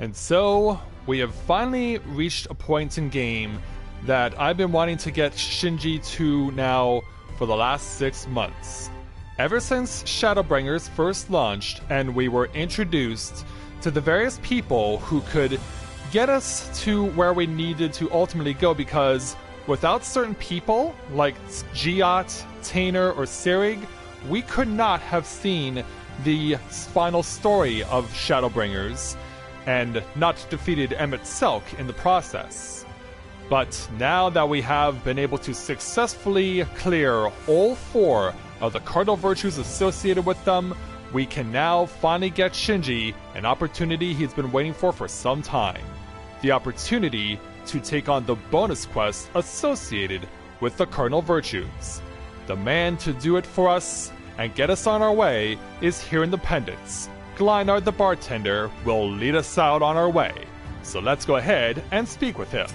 And so, we have finally reached a point in game that I've been wanting to get Shinji to now for the last 6 months. Ever since Shadowbringers first launched and we were introduced to the various people who could get us to where we needed to ultimately go, because without certain people like Giat, Tainer, or Sirig, we could not have seen the final story of Shadowbringers and not defeated Emmett Selk in the process. But now that we have been able to successfully clear all 4 of the cardinal virtues associated with them, we can now finally get Shinji an opportunity he's been waiting for some time. The opportunity to take on the bonus quest associated with the cardinal virtues. The man to do it for us and get us on our way is here in the Pendants. Glynard the bartender will lead us out on our way. So let's go ahead and speak with him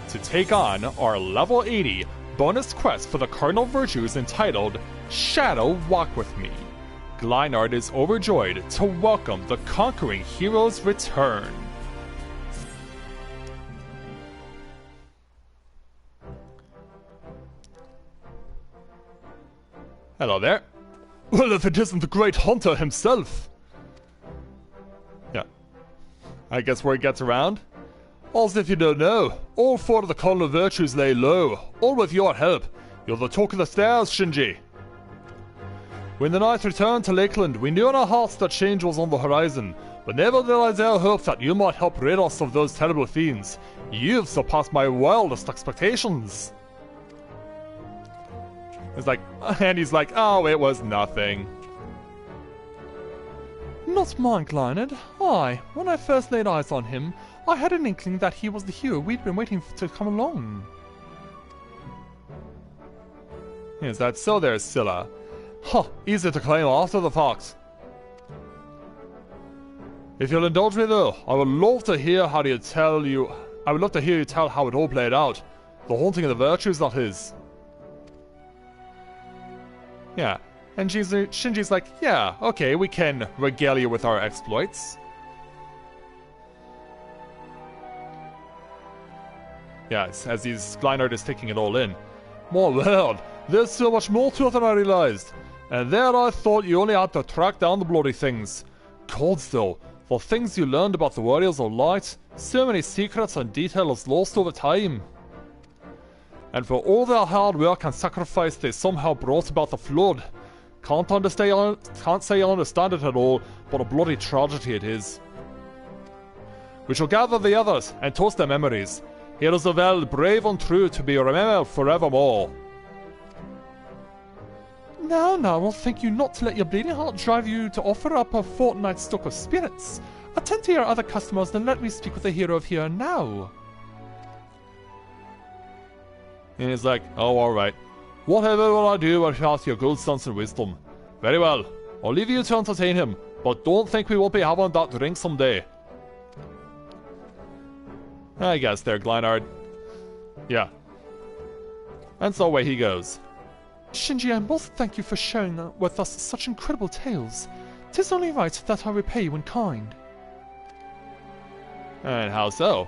to take on our level 80 bonus quest for the cardinal virtues entitled Shadow Walk With Me. Glynard is overjoyed to welcome the conquering hero's return. Hello there. Well, if it isn't the great hunter himself. Yeah. I guess where he gets around. As if you don't know, all 4 of the cardinal virtues lay low, all with your help. You're the talk of the stairs, Shinji. When the night returned to Lakeland, we knew in our hearts that change was on the horizon, but never did I dare hope that you might help rid us of those terrible fiends. You've surpassed my wildest expectations. And he's like, oh, it was nothing. Not mine, Glynard. When I first laid eyes on him, I had an inkling that he was the hero we'd been waiting to come along. Is that so there, Scylla? Easy to claim after the fact. If you'll indulge me though, I would love to hear you tell how it all played out. The haunting of the virtues, that is. Yeah, and Shinji's like, yeah, okay, we can regale you with our exploits. Yeah, as Glynard is taking it all in. My word, there's so much more to it than I realized. And there I thought you only had to track down the bloody things. Gods though, the things you learned about the Warriors of Light, so many secrets and details lost over time. And for all their hard work and sacrifice they somehow brought about the flood. Can't say I understand it at all, but a bloody tragedy it is. We shall gather the others and toast their memories. Heroes of El, brave and true to be remembered forevermore. Now, I'll thank you not to let your bleeding heart drive you to offer up a fortnight's stock of spirits. Attend to your other customers, then let me speak with the hero of here and now. And he's like, oh, alright. Whatever will I do without your good sense and wisdom? Very well, I'll leave you to entertain him, but don't think we won't be having that drink someday. I guess there, Glynard. Yeah. And so away he goes. Shinji, I must thank you for sharing with us such incredible tales. 'Tis only right that I repay you in kind. And how so?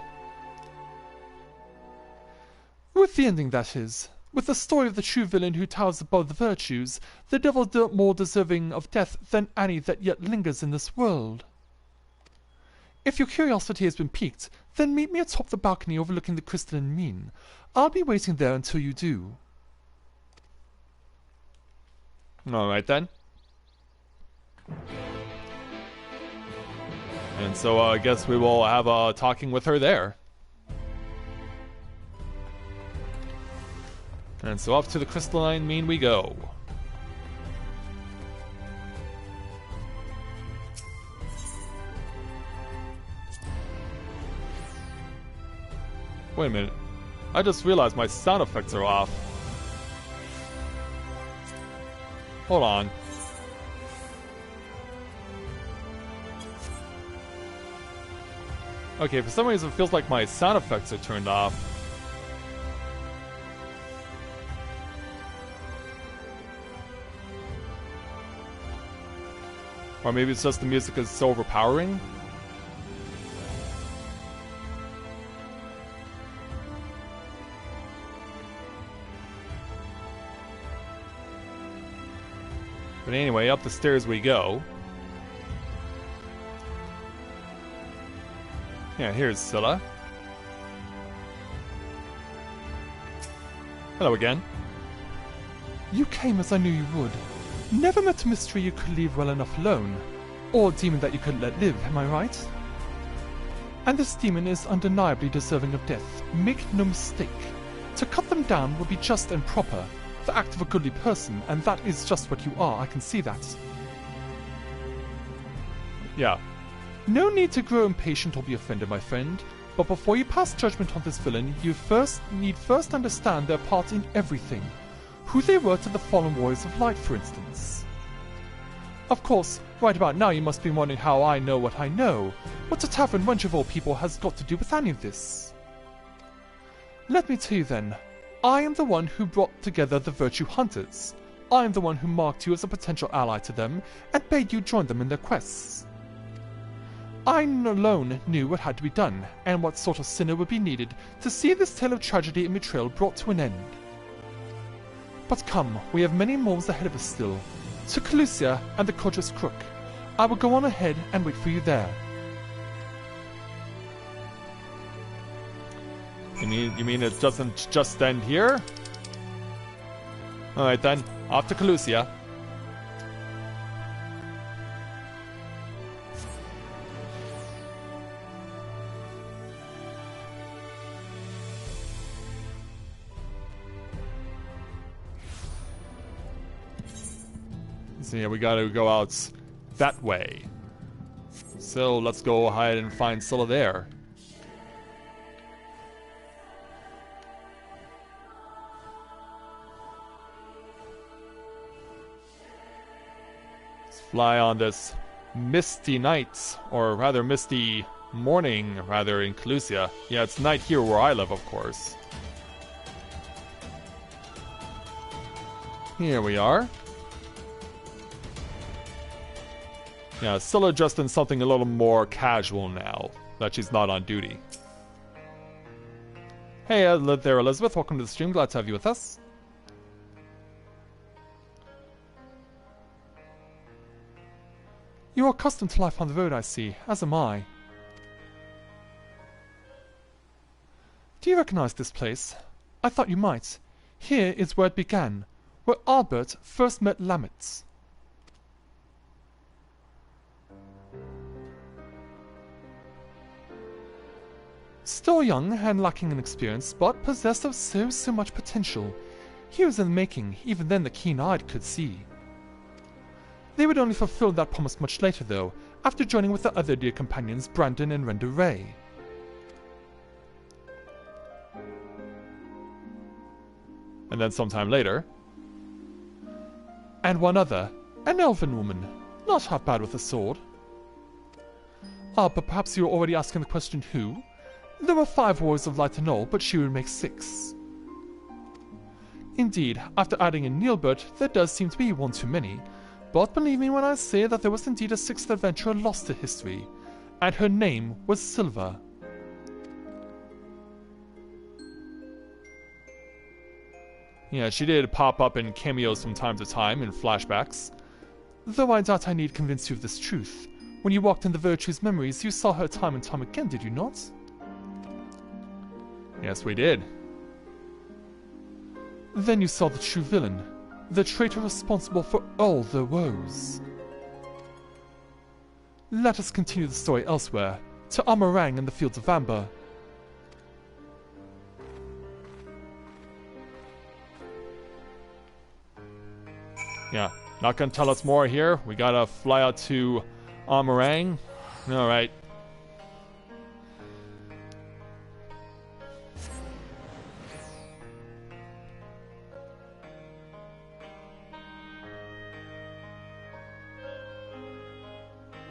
With the ending, that is. With the story of the true villain who towers above the virtues, the devil more deserving of death than any that yet lingers in this world. If your curiosity has been piqued, then meet me atop the balcony overlooking the crystalline mean. I'll be waiting there until you do. Alright then. And so I guess we will have a talking with her there. And so up to the crystalline mean we go. Wait a minute. I just realized my sound effects are off. Hold on. Okay, for some reason it feels like my sound effects are turned off. Or maybe it's just the music is so overpowering. But anyway, up the stairs we go. Yeah, here's Scylla. Hello again. You came as I knew you would. Never met a mystery you could leave well enough alone. Or a demon that you couldn't let live, am I right? And this demon is undeniably deserving of death. Make no mistake. To cut them down would be just and proper. The act of a goodly person, and that is just what you are, I can see that. Yeah. No need to grow impatient or be offended, my friend. But before you pass judgment on this villain, you need first understand their part in everything. Who they were to the fallen warriors of light, for instance. Of course, right about now you must be wondering how I know what I know. What a tavern wench of all people has got to do with any of this? Let me tell you then. I am the one who brought together the Virtue Hunters. I am the one who marked you as a potential ally to them, and bade you join them in their quests. I alone knew what had to be done, and what sort of sinner would be needed to see this tale of tragedy and betrayal brought to an end. But come, we have many moles ahead of us still. To Calusia and the Codrus Crook. I will go on ahead and wait for you there. You mean it doesn't just end here? Alright then, off to Calusia. So yeah, we gotta go out that way. So let's go ahead and find Scylla there. Let's fly on this misty night, or rather misty morning, rather, in Calusia. Yeah, it's night here where I live, of course. Here we are. Yeah, Scylla dressed in something a little more casual now, that she's not on duty. Hey there, Elizabeth. Welcome to the stream. Glad to have you with us. You are accustomed to life on the road, I see, as am I. Do you recognize this place? I thought you might. Here is where it began, where Albert first met Lammet. Still young and lacking in experience, but possessed of so much potential. He was in the making, even then the keen-eyed could see. They would only fulfill that promise much later, though, after joining with the other dear companions, Brandon and Renda Ray. And then sometime later. And one other, an elven woman, not half bad with a sword. Ah, but perhaps you are already asking the question who? There were 5 warriors of light in all, but she would make 6. Indeed, after adding in Neilbert, there does seem to be one too many, but believe me when I say that there was indeed a 6th adventurer lost to history, and her name was Silva. Yeah, she did pop up in cameos from time to time in flashbacks. Though I doubt I need convince you of this truth. When you walked in the Virtue's memories, you saw her time and time again, did you not? Yes, we did. Then you saw the true villain, the traitor responsible for all their woes. Let us continue the story elsewhere, to Amarang and the Fields of Amber. Yeah, not gonna tell us more here. We gotta fly out to Amarang. Alright.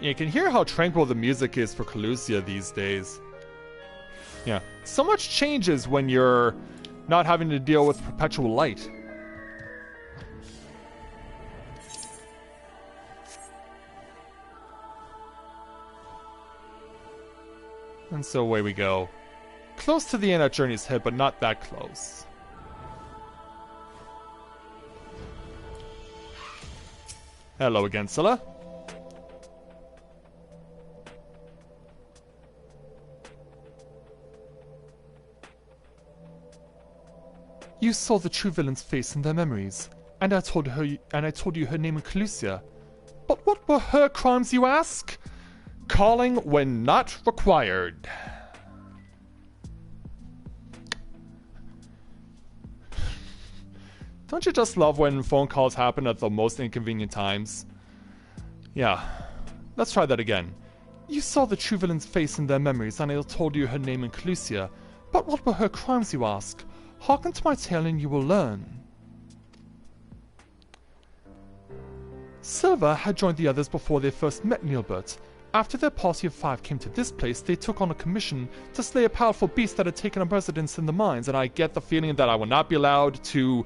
You can hear how tranquil the music is for Calusia these days. Yeah, so much changes when you're not having to deal with perpetual light. And so away we go. Close to the end at Journey's Head, but not that close. Hello again, Scylla. You saw the true villain's face in their memories, and I told you her name in Calusia. But what were her crimes, you ask? Calling when not required. Don't you just love when phone calls happen at the most inconvenient times? Yeah, let's try that again. You saw the true villain's face in their memories, and I told you her name in Calusia. But what were her crimes, you ask? Hearken to my tale and you will learn. Silver had joined the others before they first met Neilbert. After their party of 5 came to this place, they took on a commission to slay a powerful beast that had taken up residence in the mines, and I get the feeling that I will not be allowed to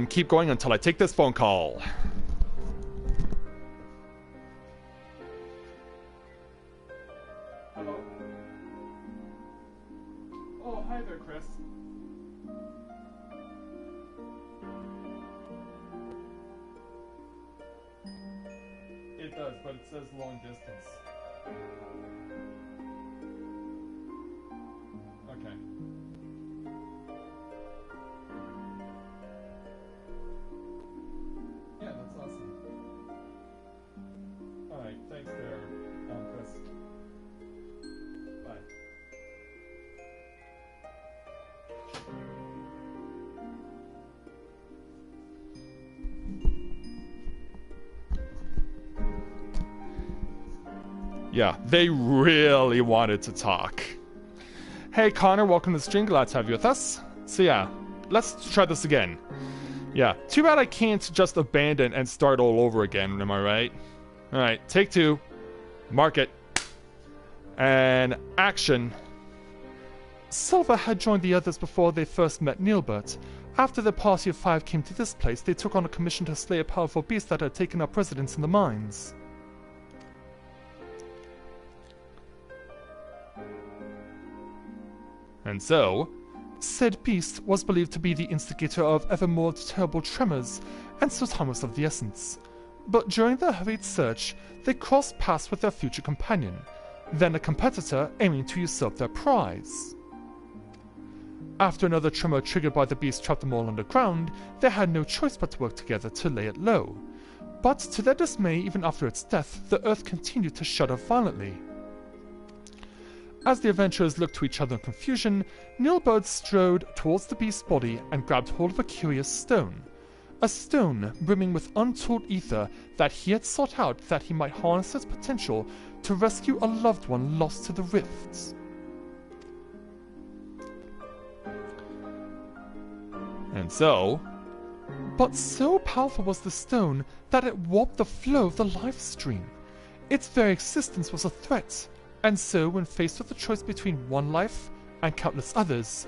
keep going until I take this phone call. Hello? Oh, hi there, Chris. It does, but it says long distance. Okay. Yeah, that's awesome. Alright, thanks there, Chris. Bye. Yeah, they really wanted to talk. Hey Connor, welcome to the stream, glad to have you with us. So yeah, let's try this again. Yeah, too bad I can't just abandon and start all over again, am I right? Alright, take 2. Mark it. And action. Silver had joined the others before they first met Neilbert. After the party of 5 came to this place, they took on a commission to slay a powerful beast that had taken up residence in the mines. And so, said beast was believed to be the instigator of ever more terrible tremors, and so time was of the essence. But during their hurried search, they crossed paths with their future companion, then a competitor aiming to usurp their prize. After another tremor triggered by the beast trapped them all underground, they had no choice but to work together to lay it low. But to their dismay, even after its death, the earth continued to shudder violently. As the adventurers looked to each other in confusion, Neilbert strode towards the beast's body and grabbed hold of a curious stone. A stone brimming with untold ether that he had sought out that he might harness its potential to rescue a loved one lost to the rifts. And so... But so powerful was the stone that it warped the flow of the life stream. Its very existence was a threat. And so, when faced with the choice between one life and countless others,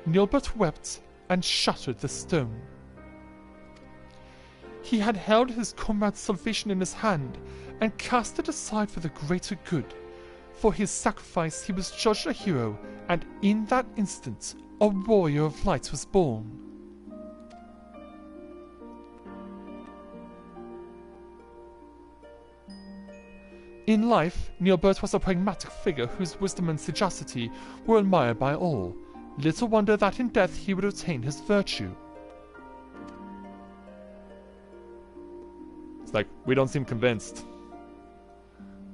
Neilbert wept and shattered the stone. He had held his comrade's salvation in his hand and cast it aside for the greater good. For his sacrifice he was judged a hero, and in that instant a warrior of light was born. In life, Neilbert was a pragmatic figure whose wisdom and sagacity were admired by all. Little wonder that in death he would retain his virtue. It's like, we don't seem convinced.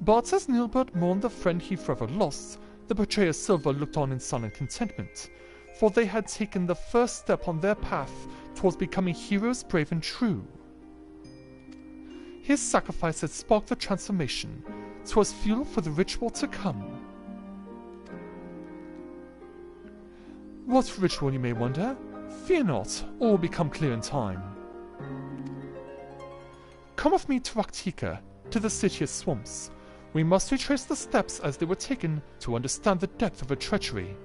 But as Neilbert mourned the friend he forever lost, the betrayer Silver looked on in silent contentment, for they had taken the first step on their path towards becoming heroes brave and true. His sacrifice had sparked the transformation. 'Twas fuel for the ritual to come. What ritual, you may wonder? Fear not, all will become clear in time. Come with me to Raktika, to the City of Swamps. We must retrace the steps as they were taken to understand the depth of her treachery.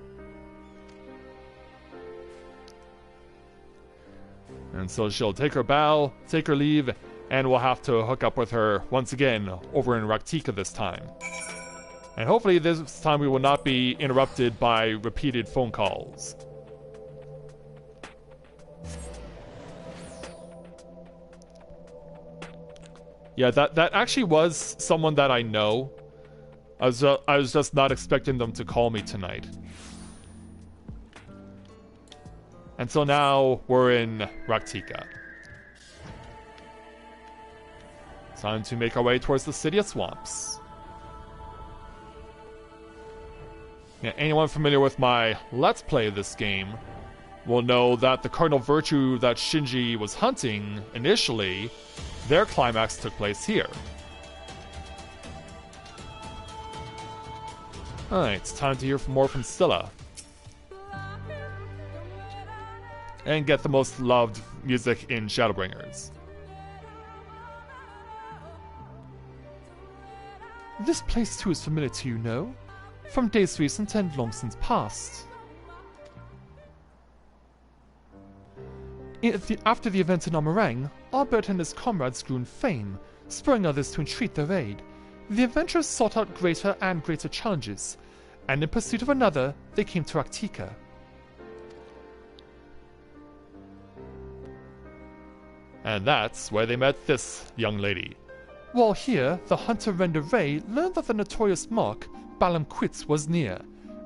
And so she'll take her bow, take her leave, and we'll have to hook up with her once again over in Raktika this time. And hopefully this time we will not be interrupted by repeated phone calls. Yeah, that actually was someone that I know. I was just not expecting them to call me tonight. And so now we're in Raktika. Time to make our way towards the City of Swamps. Yeah, anyone familiar with my Let's Play of this game will know that the Cardinal Virtue that Shinji was hunting initially, their climax took place here. Alright, it's time to hear more from Scylla. And get the most loved music in Shadowbringers. This place too is familiar to you, no? From days recent and long since past. After the event in Amarang, Albert and his comrades grew in fame, spurring others to entreat their aid. The adventurers sought out greater and greater challenges, and in pursuit of another, they came to Raktika. And that's where they met this young lady. While here, the hunter Render Ray learned that the notorious mark, Balam Quits, was near,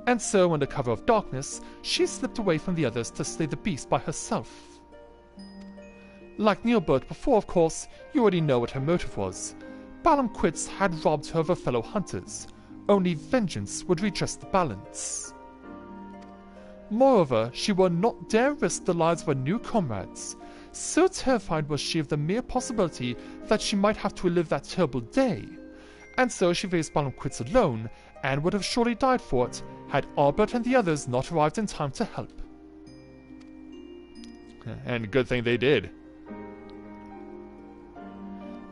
and so, under cover of darkness, she slipped away from the others to slay the beast by herself. Like Neilbert before, of course, you already know what her motive was. Balam Quits had robbed her of her fellow hunters. Only vengeance would redress the balance. Moreover, she would not dare risk the lives of her new comrades. So terrified was she of the mere possibility that she might have to relive that terrible day. And so she faced Balam Quits alone, and would have surely died for it, had Albert and the others not arrived in time to help. And good thing they did.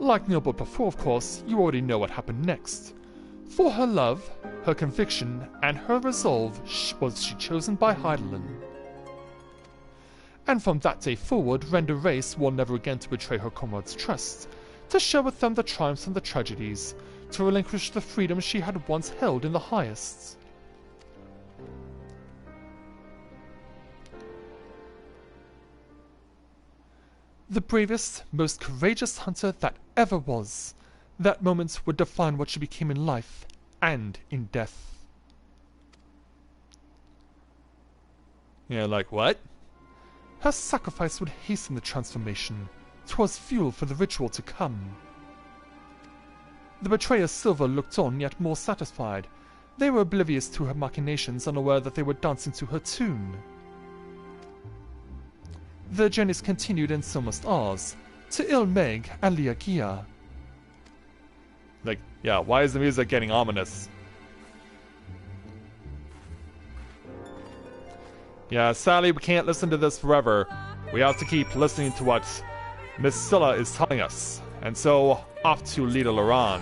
Like Neilbert before, of course, you already know what happened next. For her love, her conviction, and her resolve was she chosen by Heidelin. And from that day forward, Render Ray swore never again to betray her comrades' trust, to share with them the triumphs and the tragedies, to relinquish the freedom she had once held in the highest. The bravest, most courageous hunter that ever was. That moment would define what she became in life and in death. Yeah, like what? Her sacrifice would hasten the transformation. 'Twas fuel for the ritual to come. The betrayer Silver looked on, yet more satisfied. They were oblivious to her machinations, unaware that they were dancing to her tune. Their journeys continued, and so must ours, to Il Meg and Liagia. Like, yeah, why is the music getting ominous? Yeah, sadly we can't listen to this forever. We have to keep listening to what Miss Scylla is telling us. And so, off to Lida Laran.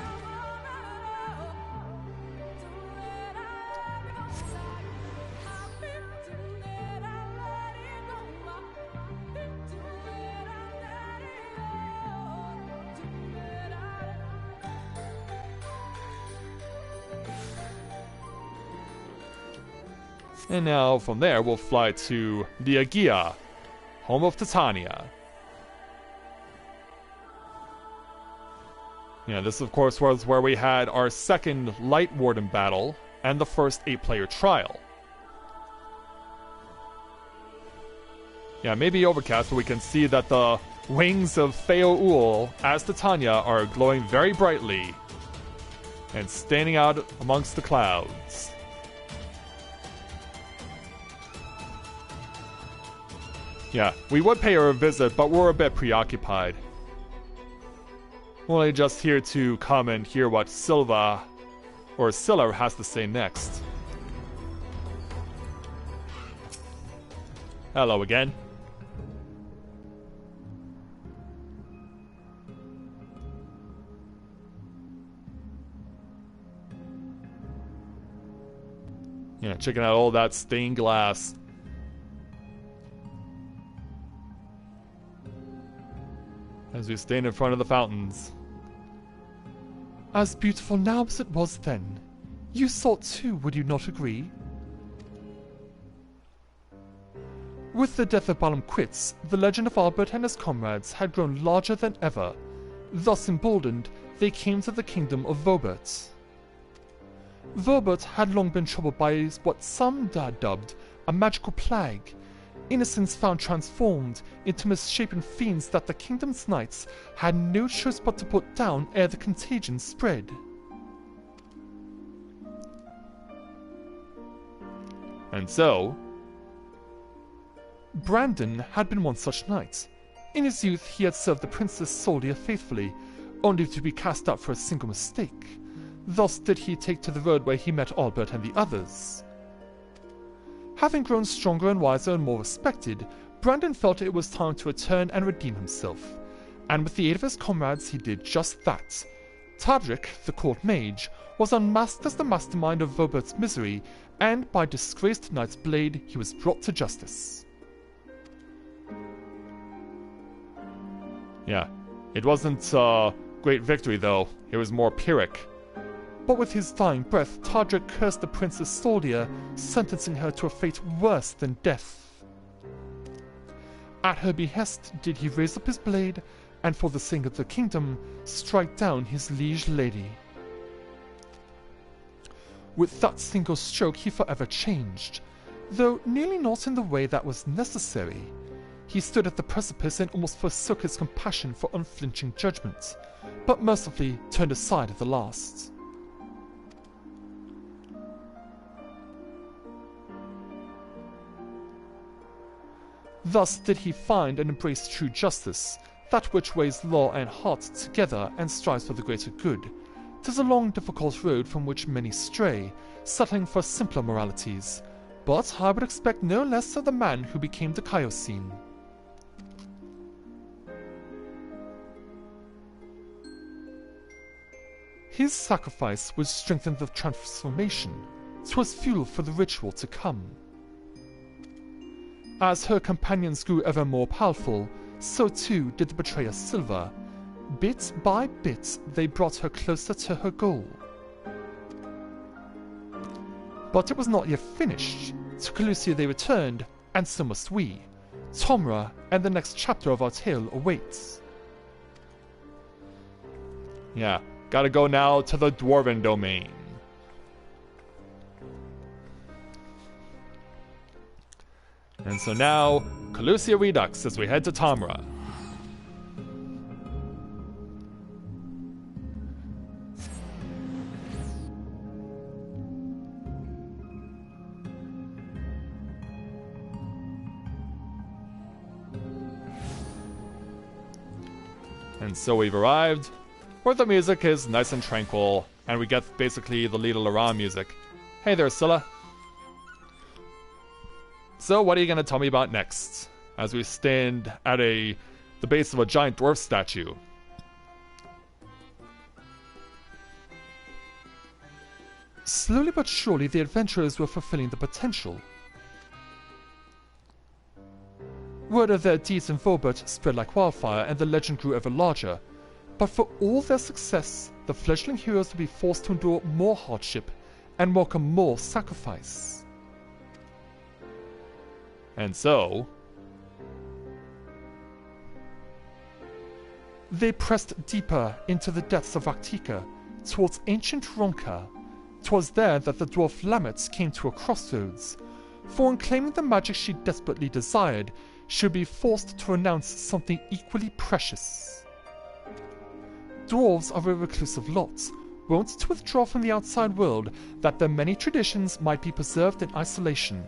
And now, from there, we'll fly to Liagia, home of Titania. Yeah, this of course was where we had our second Light Warden battle, and the first 8-player trial. Yeah, maybe overcast, but we can see that the wings of Theo Ul as Titania are glowing very brightly, and standing out amongst the clouds. Yeah, we would pay her a visit, but we're a bit preoccupied. We're only just here to come and hear what Scylla has to say next. Hello again. Yeah, checking out all that stained glass. As we stand in front of the fountains. As beautiful now as it was then. You saw it too, would you not agree? With the death of Balam Quits, the legend of Albert and his comrades had grown larger than ever. Thus emboldened, they came to the kingdom of Vobert. Vobert had long been troubled by what some had dubbed a magical plague, innocents found transformed into misshapen fiends that the kingdom's knights had no choice but to put down ere the contagion spread. And so, Brandon had been one such knight. In his youth he had served the Princess Soldia faithfully, only to be cast out for a single mistake. Thus did he take to the road where he met Albert and the others. Having grown stronger and wiser and more respected, Brandon felt it was time to return and redeem himself, and with the aid of his comrades he did just that. Tadric, the court mage, was unmasked as the mastermind of Vobert's misery, and by disgraced knight's blade he was brought to justice. Yeah, it wasn't a great victory though, it was more Pyrrhic. But with his dying breath, Tadric cursed the Princess Soldia, sentencing her to a fate worse than death. At her behest did he raise up his blade, and for the sake of the kingdom, strike down his liege lady. With that single stroke he forever changed, though nearly not in the way that was necessary. He stood at the precipice and almost forsook his compassion for unflinching judgment, but mercifully turned aside at the last. Thus did he find and embrace true justice, that which weighs law and heart together and strives for the greater good. 'Tis a long difficult road from which many stray, settling for simpler moralities, but I would expect no less of the man who became the Chiosine. His sacrifice would strengthen the transformation. 'Twas fuel for the ritual to come. As her companions grew ever more powerful, so too did the betrayer Silva. Bit by bit, they brought her closer to her goal. But it was not yet finished. To Calusia they returned, and so must we. Tomra and the next chapter of our tale awaits. Yeah, gotta go now to the Dwarven domain. And so now, Calusia Redux as we head to Tomra. And so we've arrived, where the music is nice and tranquil, and we get basically the Lila Laram music. Hey there, Scylla. So what are you going to tell me about next, as we stand at the base of a giant dwarf statue? Slowly but surely the adventurers were fulfilling the potential. Word of their deeds in Vobert spread like wildfire, and the legend grew ever larger. But for all their success, the fledgling heroes would be forced to endure more hardship and welcome more sacrifice. And so, they pressed deeper into the depths of Raktika, towards ancient Ronka. 'Twas there that the dwarf Lamet came to a crossroads, for in claiming the magic she desperately desired, she would be forced to renounce something equally precious. Dwarves are a reclusive lot, wont to withdraw from the outside world that their many traditions might be preserved in isolation.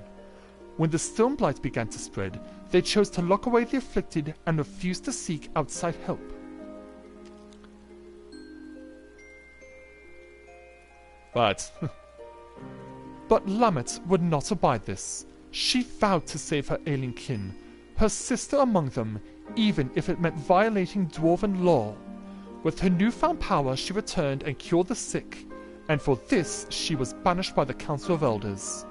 When the stone blight began to spread, they chose to lock away the afflicted and refused to seek outside help. But Lamet would not abide this. She vowed to save her ailing kin, her sister among them, even if it meant violating dwarven law. With her newfound power she returned and cured the sick, and for this she was banished by the Council of Elders.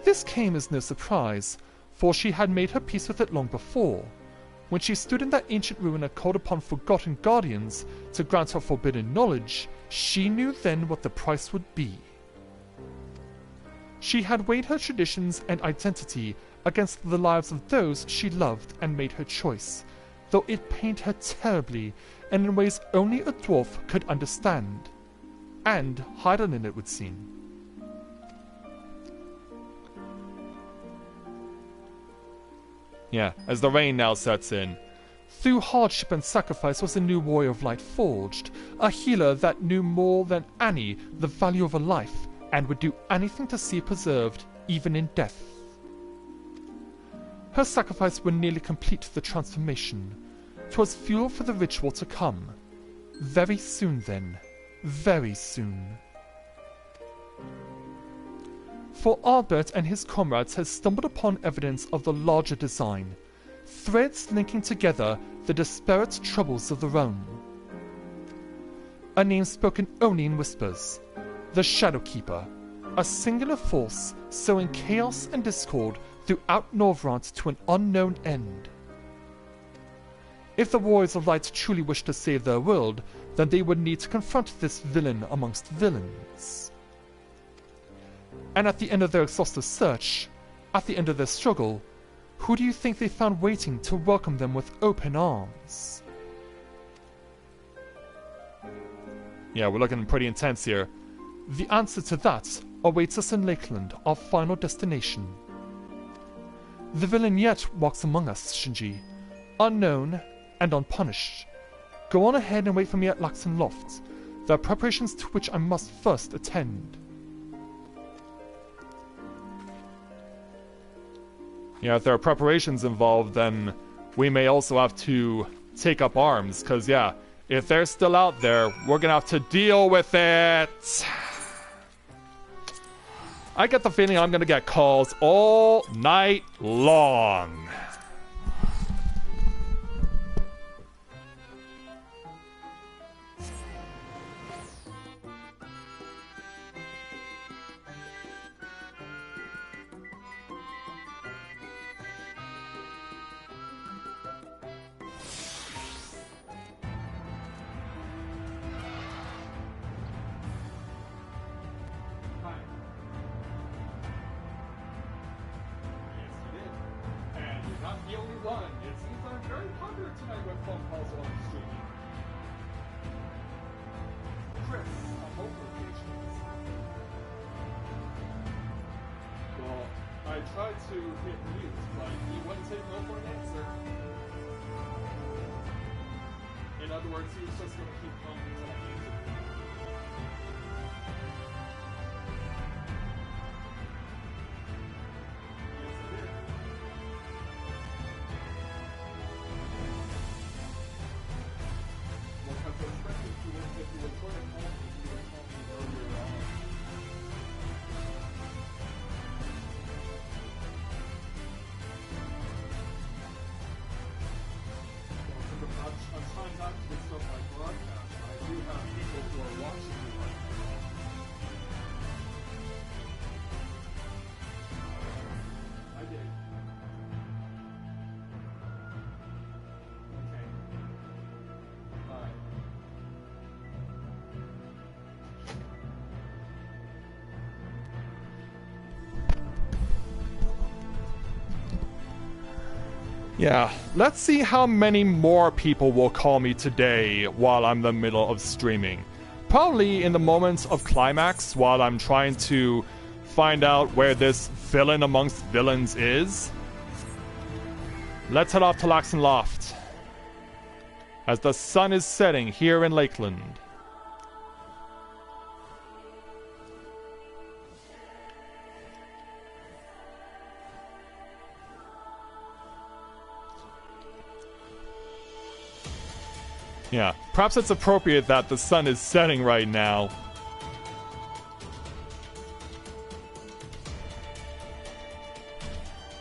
This came as no surprise, for she had made her peace with it long before. When she stood in that ancient ruin and called upon forgotten guardians to grant her forbidden knowledge, she knew then what the price would be. She had weighed her traditions and identity against the lives of those she loved and made her choice. though it pained her terribly and in ways only a dwarf could understand. And Heidelin, it would seem. Yeah, as the rain now sets in. Through hardship and sacrifice was a new warrior of light forged, a healer that knew more than any the value of a life, and would do anything to see it preserved, even in death. Her sacrifice would nearly complete the transformation. 'Twas fuel for the ritual to come. Very soon then. Very soon. For Albert and his comrades had stumbled upon evidence of the larger design, threads linking together the disparate troubles of the realm. A name spoken only in whispers, the Shadowkeeper, a singular force sowing chaos and discord throughout Novaura to an unknown end. If the Warriors of Light truly wished to save their world, then they would need to confront this villain amongst villains. And at the end of their exhaustive search, at the end of their struggle, who do you think they found waiting to welcome them with open arms? Yeah, we're looking pretty intense here. The answer to that awaits us in Lakeland, our final destination. The villain yet walks among us, Shinji, unknown and unpunished. Go on ahead and wait for me at Laxton Loft. There are preparations to which I must first attend. Yeah, if there are preparations involved, then we may also have to take up arms, because, yeah, if they're still out there, we're gonna have to deal with it. I get the feeling I'm gonna get calls all night long. I tried to hit mute, but he wouldn't take no for an answer. In other words, he was just going to keep calling until I answered. Yes, I did. Well, because especially if you were trying to call me, you would call me earlier on. I'm trying not to get stuff like broadcast. I do have people who are watching me right now. I did. Okay. Alright. Yeah, let's see how many more people will call me today while I'm in the middle of streaming. Probably in the moments of climax while I'm trying to find out where this villain amongst villains is. Let's head off to Laxton Loft as the sun is setting here in Lakeland. Yeah, perhaps it's appropriate that the sun is setting right now.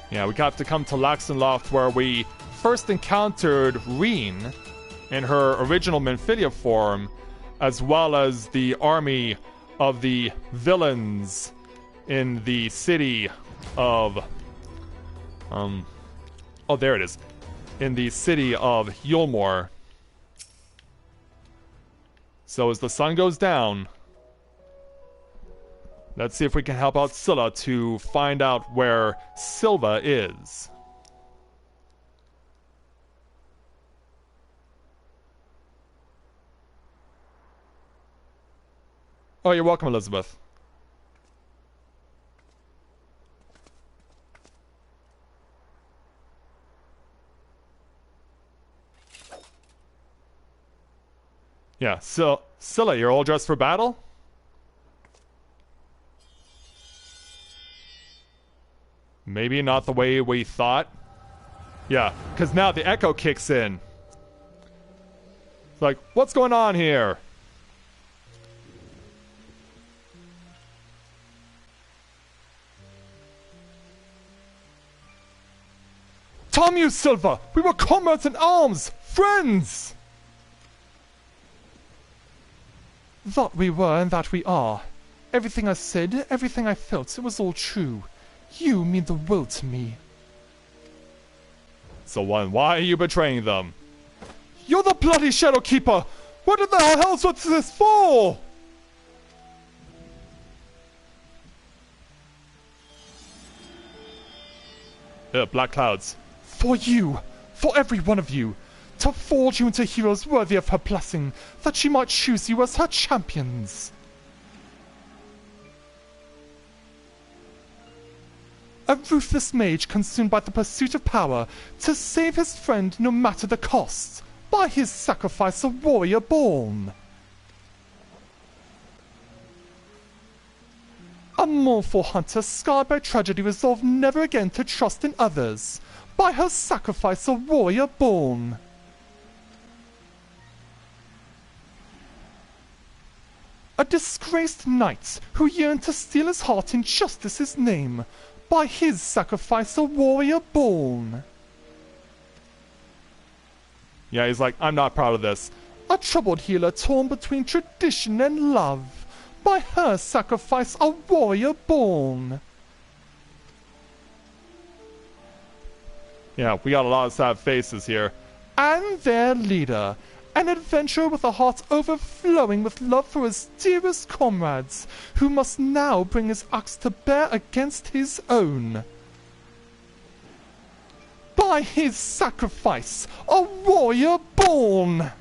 Yeah, we got to come to Laxton Loft where we first encountered Reen in her original Minfilia form, as well as the army of the villains in the city of... oh, there it is. In the city of Yulmore. So as the sun goes down, let's see if we can help out Scylla to find out where Silva is. Oh, you're welcome, Elizabeth. Yeah, so, Scylla, you're all dressed for battle? Maybe not the way we thought. Yeah, because now the echo kicks in. It's like, what's going on here? Tom, you Silver! We were comrades in arms! Friends! That we were and that we are. Everything I said, everything I felt, it was all true. You mean the world to me. So why are you betraying them? You're the bloody Shadow Keeper! What in the hell was this for? Black clouds. For you, for every one of you, to forge you into heroes worthy of her blessing, that she might choose you as her champions. A ruthless mage consumed by the pursuit of power, to save his friend no matter the cost, by his sacrifice a warrior born. A mournful hunter scarred by tragedy resolved never again to trust in others, by her sacrifice a warrior born. A disgraced knight who yearned to steal his heart in justice's name, by his sacrifice a warrior born. Yeah, he's like, I'm not proud of this. A troubled healer torn between tradition and love, by her sacrifice a warrior born. Yeah, we got a lot of sad faces here. And their leader, an adventurer with a heart overflowing with love for his dearest comrades, who must now bring his axe to bear against his own. By his sacrifice, a warrior born!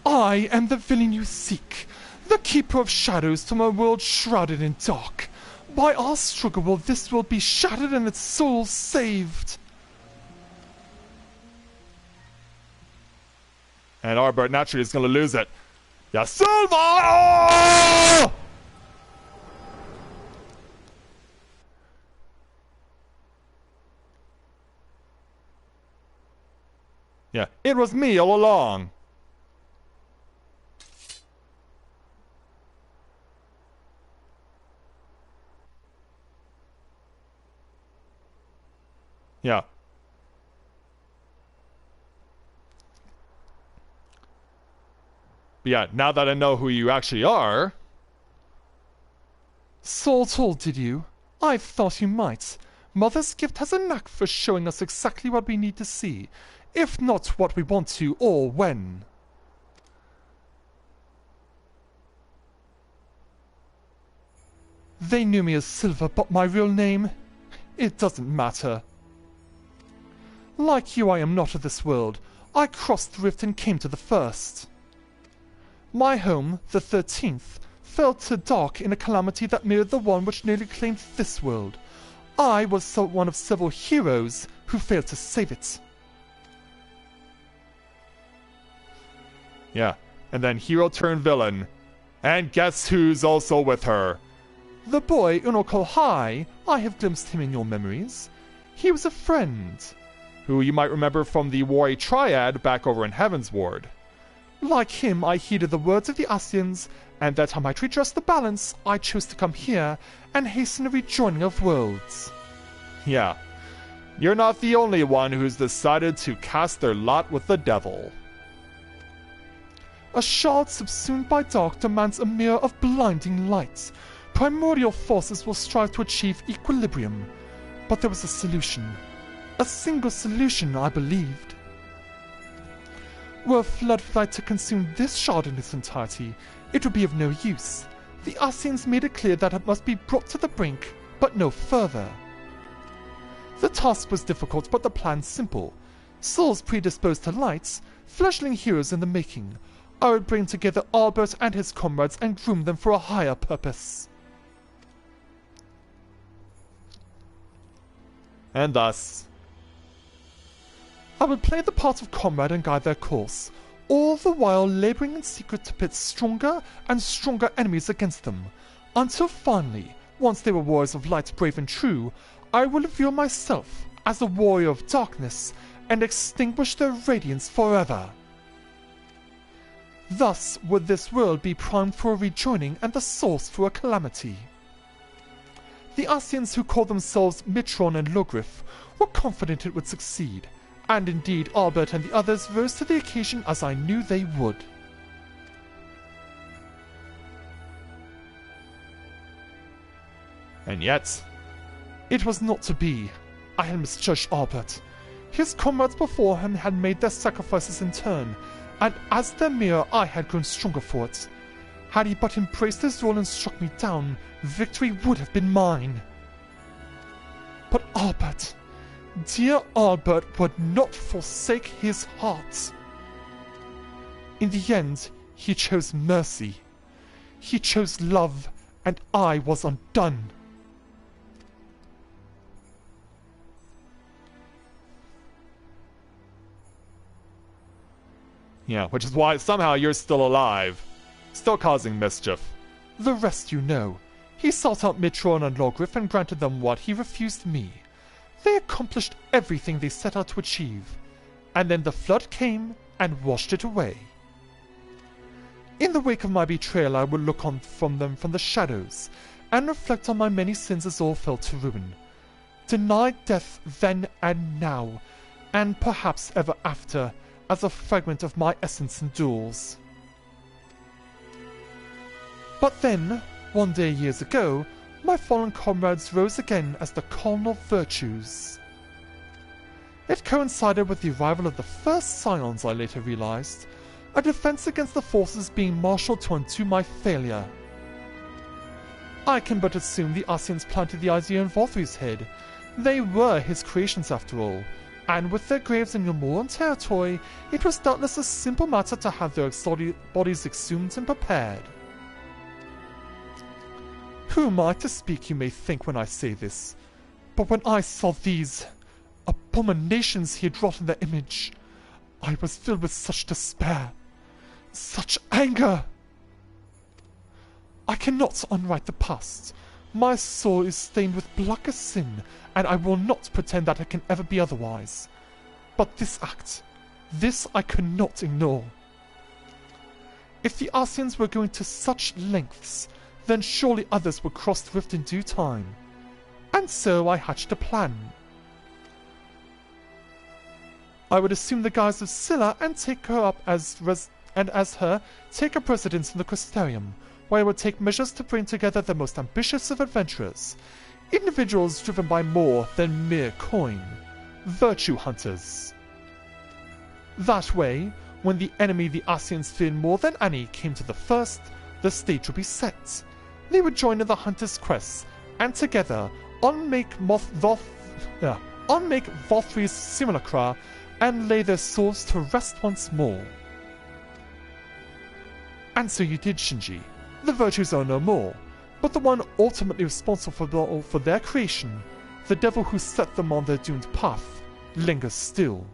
I am the villain you seek, the keeper of shadows from a world shrouded in dark. By our struggle will this world be shattered and its soul saved. And Arbor naturally is going to lose it. Yeah, Silver! Oh! Yeah, it was me all along. Yeah. But yeah, now that I know who you actually are... Saw it all, did you? I thought you might. Mother's gift has a knack for showing us exactly what we need to see, if not what we want to, or when. They knew me as Silver, but my real name? It doesn't matter. Like you, I am not of this world. I crossed the rift and came to the first. My home, the 13th, fell to dark in a calamity that mirrored the one which nearly claimed this world. I was one of several heroes who failed to save it. Yeah, and then hero turned villain. And guess who's also with her? The boy Unoko High, I have glimpsed him in your memories. He was a friend. Who you might remember from the Warrior Triad back over in Heaven's Ward. Like him, I heeded the words of the Asians, and that I might redress the balance, I chose to come here and hasten a rejoining of worlds. Yeah, you're not the only one who's decided to cast their lot with the devil. A shard subsumed by dark demands a mirror of blinding light. Primordial forces will strive to achieve equilibrium. But there was a solution. A single solution, I believed. Were a flood of light to consume this shard in its entirety, it would be of no use. The Asians made it clear that it must be brought to the brink, but no further. The task was difficult, but the plan simple. Souls predisposed to lights, fledgling heroes in the making. I would bring together Albert and his comrades and groom them for a higher purpose. And thus, I would play the part of comrade and guide their course, all the while laboring in secret to pit stronger and stronger enemies against them, until finally, once they were warriors of light, brave and true, I will reveal myself as a warrior of darkness and extinguish their radiance forever. Thus would this world be primed for a rejoining and the source for a calamity. The Asians who called themselves Mitron and Logrif were confident it would succeed, and indeed Albert and the others rose to the occasion as I knew they would. and yet, It was not to be. I had misjudged Albert. His comrades before him had made their sacrifices in turn, and as their mirror I had grown stronger for it. Had he but embraced his role and struck me down, victory would have been mine. But Albert, dear Albert, would not forsake his heart. In the end, he chose mercy. He chose love, and I was undone. yeah, which is why somehow you're still alive, still causing mischief. The rest you know. He sought out Mitron and Logrif and granted them what he refused me. They accomplished everything they set out to achieve, and then the flood came and washed it away. In the wake of my betrayal, I would look on from them from the shadows, and reflect on my many sins as all fell to ruin. Denied death then and now, and perhaps ever after, as a fragment of my essence endures. But then, one day years ago, my fallen comrades rose again as the Cardinal virtues. It coincided with the arrival of the first scions, I later realized, a defense against the forces being marshaled to undo my failure. I can but assume the Asians planted the idea in Volthry's head. They were his creations after all, and with their graves in Novaura territory, it was doubtless a simple matter to have their bodies exhumed and prepared. Who am I to speak, you may think, when I say this? But when I saw these abominations he had wrought in their image, I was filled with such despair, such anger. I cannot unwrite the past. My soul is stained with blackest sin, and I will not pretend that it can ever be otherwise. But this act, this I could not ignore. If the Asians were going to such lengths, then surely others would cross the rift in due time. And so I hatched a plan. I would assume the guise of Scylla and take her up as take up residence in the Crystarium, where I would take measures to bring together the most ambitious of adventurers, individuals driven by more than mere coin, virtue hunters. That way, when the enemy the Asians feared more than any came to the first, the stage would be set. They would join in the hunter's quest, and together unmake Volthry's simulacra and lay their souls to rest once more. And so you did, Shinji. The virtues are no more, but the one ultimately responsible for their creation, the devil who set them on their doomed path, lingers still.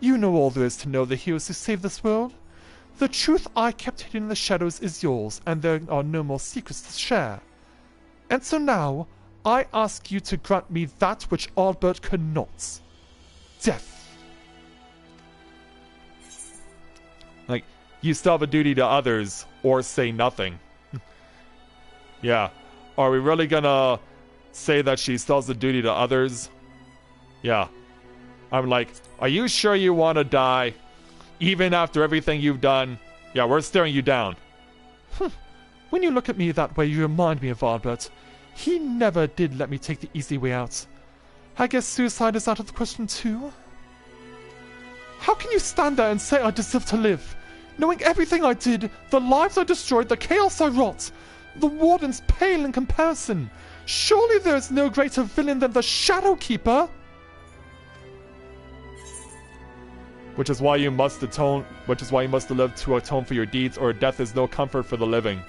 You know all there is to know of the heroes who saved this world. The truth I kept hidden in the shadows is yours, and there are no more secrets to share. And so now, I ask you to grant me that which Albert could not. Death. Like, you still have a duty to others, or say nothing. Yeah. Are we really gonna say that she still has a duty to others? Yeah. I'm like, are you sure you want to die? Even after everything you've done? Yeah, we're staring you down. When you look at me that way, you remind me of Albert. He never did let me take the easy way out. I guess suicide is out of the question too? How can you stand there and say I deserve to live? Knowing everything I did, the lives I destroyed, the chaos I wrought, the wardens pale in comparison. Surely there is no greater villain than the Shadow Keeper? Which is why you must live to atone for your deeds, or death is no comfort for the living.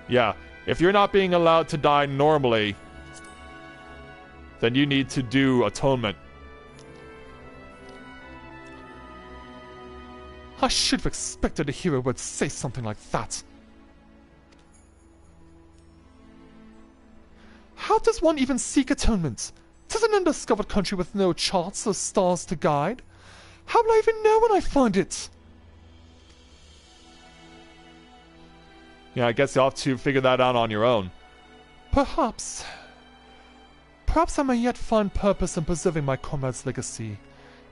Yeah, if you're not being allowed to die normally, then you need to do atonement. I should have expected a hero would say something like that. How does one even seek atonement? 'Tis an undiscovered country with no charts or stars to guide. How will I even know when I find it? Yeah, I guess you'll have to figure that out on your own. Perhaps I may yet find purpose in preserving my comrade's legacy,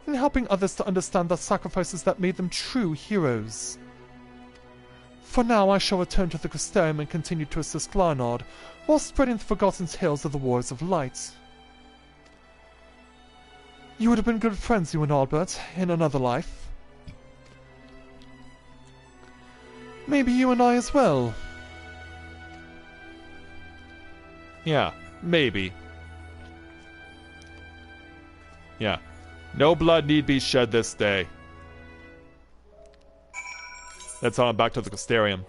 in helping others to understand the sacrifices that made them true heroes. For now, I shall return to the Crystarium and continue to assist Leonard, while spreading the forgotten tales of the Wars of Light. You would have been good friends, you and Albert, in another life. Maybe you and I as well. Yeah, maybe. Yeah. No blood need be shed this day. Let's on back to the Crystarium.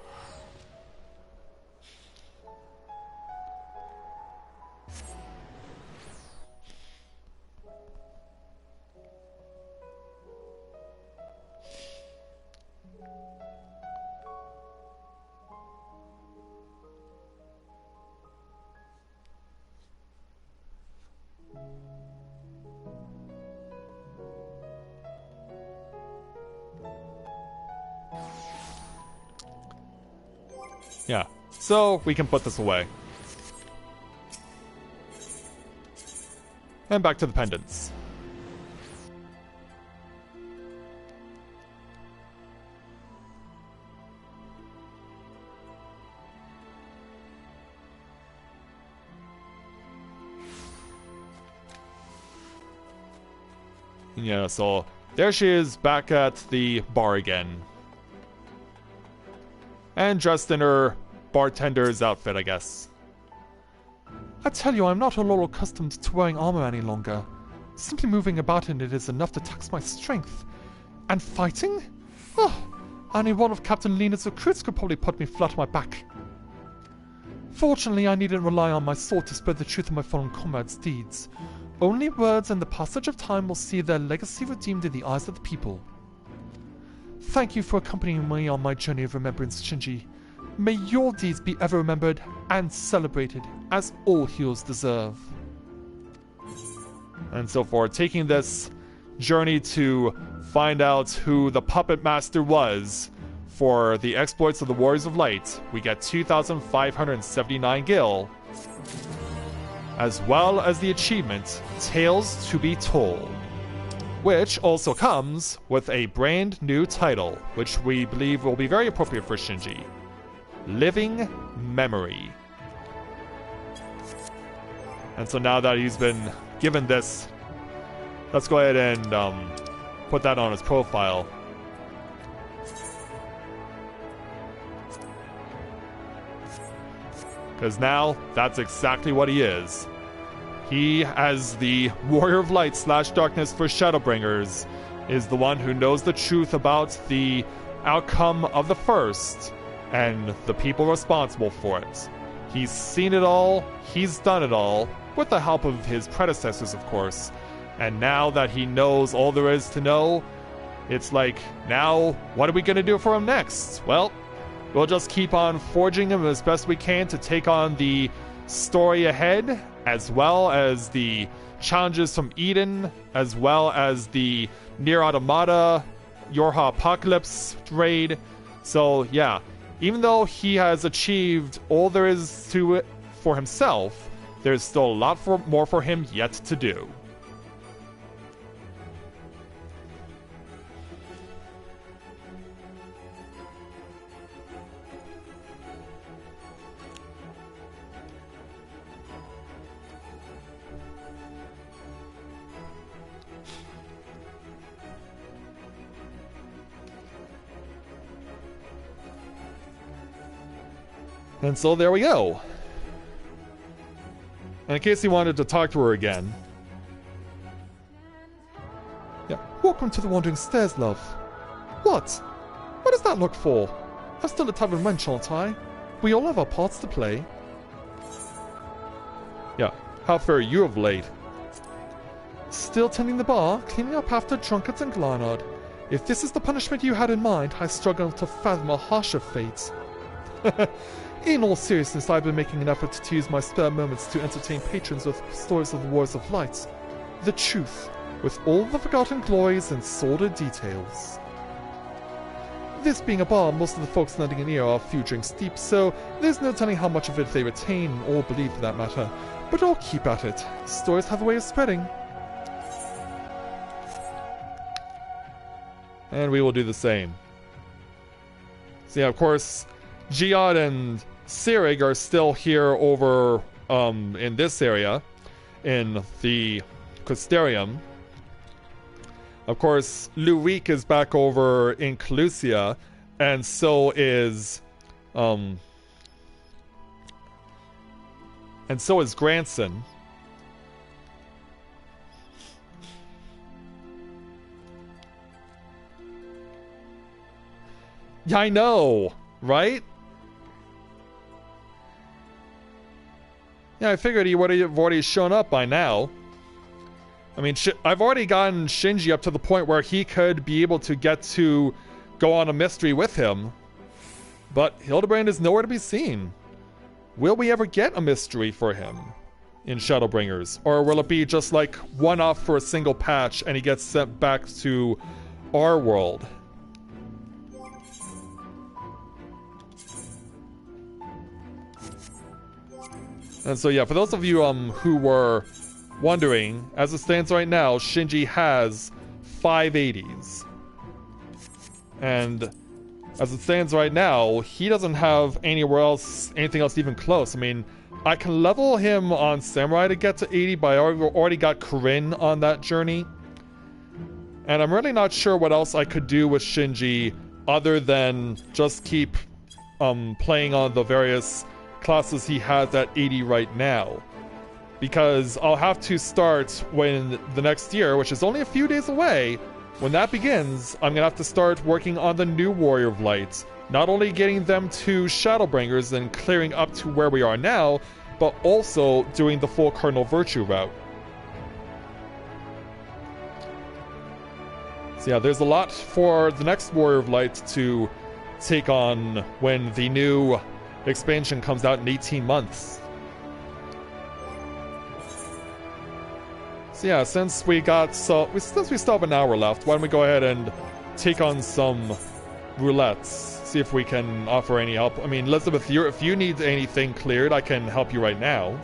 Yeah, so we can put this away. And back to the pendants. Yeah, so there she is back at the bar again. And dressed in her bartender's outfit, I guess. I tell you, I'm not at all accustomed to wearing armor any longer. Simply moving about in it is enough to tax my strength. And fighting? Oh, only one of Captain Lena's recruits could probably put me flat on my back. Fortunately, I needn't rely on my sword to spread the truth of my fallen comrades' deeds. Only words and the passage of time will see their legacy redeemed in the eyes of the people. Thank you for accompanying me on my journey of remembrance, Shinji. May your deeds be ever remembered and celebrated, as all heroes deserve. And so for taking this journey to find out who the puppet master was for the exploits of the Warriors of Light, we get 2,579 gil, as well as the achievement Tales to be Told, which also comes with a brand new title, which we believe will be very appropriate for Shinji. Living Memory. And so now that he's been given this, let's go ahead and put that on his profile. Because now, that's exactly what he is. He, as the Warrior of Light / Darkness for Shadowbringers, is the one who knows the truth about the outcome of the first and the people responsible for it. He's seen it all, he's done it all, with the help of his predecessors, of course. And now that he knows all there is to know, it's like, now, what are we gonna do for him next? Well, we'll just keep on forging him as best we can to take on the story ahead, as well as the challenges from Eden, as well as the Nier Automata, Yorha Apocalypse raid. So, yeah, even though he has achieved all there is to it for himself, there's still a lot more for him yet to do. And so there we go. And in case you wanted to talk to her again. Yeah. Whoop. Welcome to the Wandering Stairs, love. What? What does that look for? I'm still a tavern wench, aren't I? We all have our parts to play. Yeah, how fare you of late? Still tending the bar, cleaning up after drunkards and Glarnard. If this is the punishment you had in mind, I struggle to fathom a harsher fate. In all seriousness, I've been making an effort to use my spare moments to entertain patrons with stories of the Wars of Light. The truth, with all the forgotten glories and sordid details. This being a bar, most of the folks lending an ear are a few drinks deep, so there's no telling how much of it they retain or believe for that matter. But I'll keep at it. Stories have a way of spreading. And we will do the same. So yeah, of course, Giad and Sirig are still here over in this area, in the Custarium. Of course, Lurik is back over in Calusia, and so is Granson. Yeah, I know, right? Yeah, I figured he would have already shown up by now. I mean, I've already gotten Shinji up to the point where he could be able to get to go on a mystery with him. But Hildebrand is nowhere to be seen. Will we ever get a mystery for him in Shadowbringers? Or will it be just like one-off for a single patch and he gets sent back to our world? And so yeah, for those of you who were wondering, as it stands right now, Shinji has 580s. And as it stands right now, he doesn't have anything else even close. I mean, I can level him on Samurai to get to 80, but I already got Corinne on that journey. And I'm really not sure what else I could do with Shinji other than just keep playing on the various classes he has at 80 right now. Because I'll have to start when the next year, which is only a few days away, when that begins, I'm gonna have to start working on the new Warrior of Light. Not only getting them to Shadowbringers and clearing up to where we are now, but also doing the full Cardinal Virtue route. So yeah, there's a lot for the next Warrior of Light to take on when the new expansion comes out in 18 months. So yeah, since we still have an hour left, why don't we go ahead and take on some roulettes, see if we can offer any help. I mean, Elizabeth, if you need anything cleared, I can help you right now.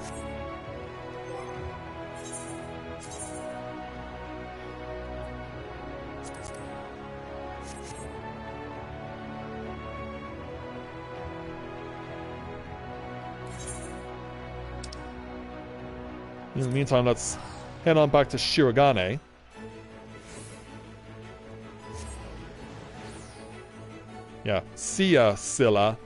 In the meantime, let's head on back to Shirogane. Yeah, see ya, Scylla.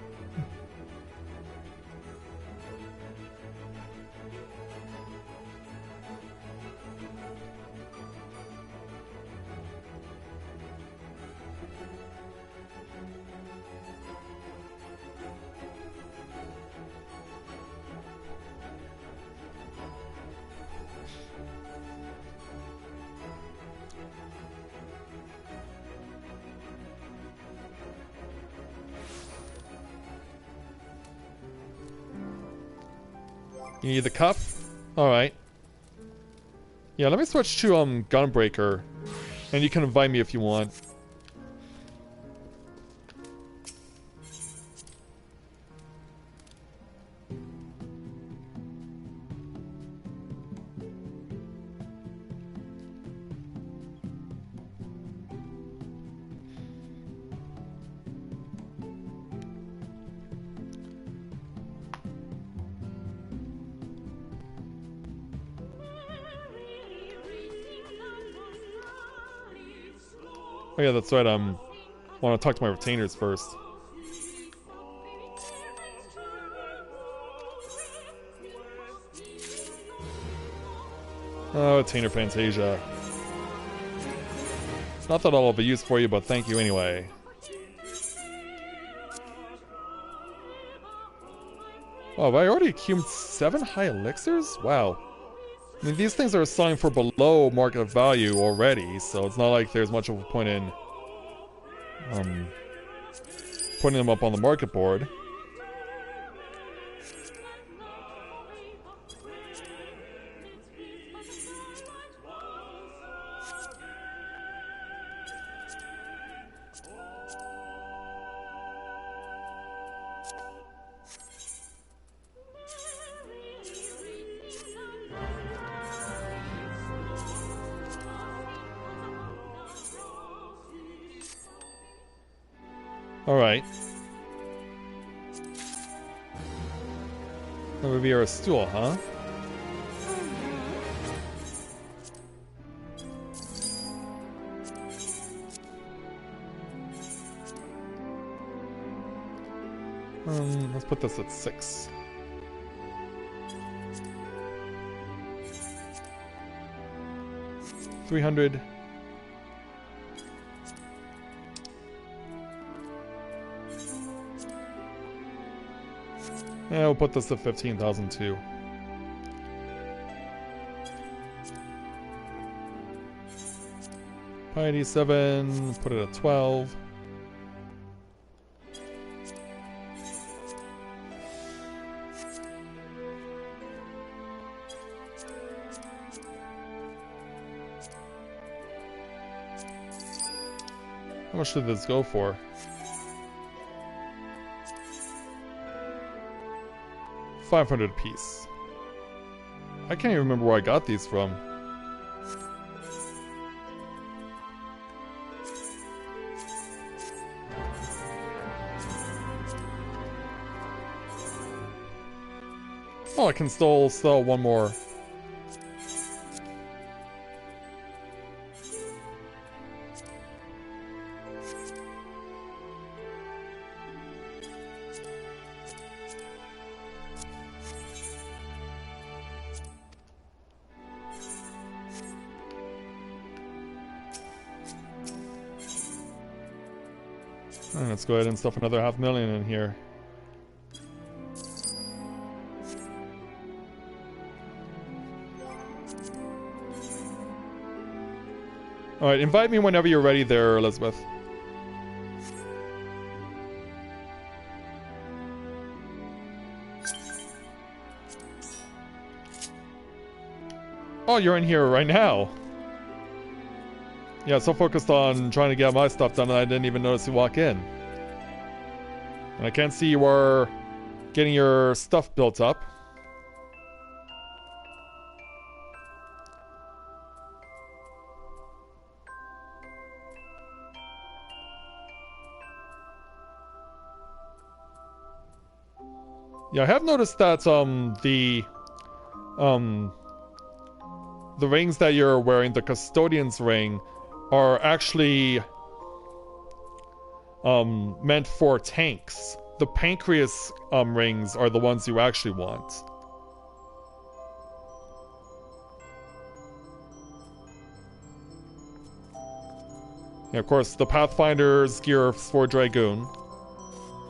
You need the cuff? Alright. Yeah, let me switch to Gunbreaker. And you can invite me if you want. Oh yeah, that's right, want to talk to my retainers first. Oh, retainer Fantasia. Not that I'll have a use for you, but thank you anyway. Oh, have I already accumulated 7 high elixirs? Wow. I mean, these things are selling for below market value already, so it's not like there's much of a point in putting them up on the market board. Alright. That would be our stool, huh? Let's put this at 6. $300. Yeah, we'll put this at 15,000 too. Piety 7, put it at 12. How much did this go for? $500 apiece. I can't even remember where I got these from. Oh, I can still sell one more. Let's go ahead and stuff another 500,000 in here. Alright, invite me whenever you're ready there, Elizabeth. Oh, you're in here right now. Yeah, so focused on trying to get my stuff done that I didn't even notice you walk in. And I can't see you are getting your stuff built up. Yeah, I have noticed that the rings that you're wearing, the custodian's ring, are actually meant for tanks. The pancreas rings are the ones you actually want. Yeah, of course, the Pathfinder's gear is for Dragoon.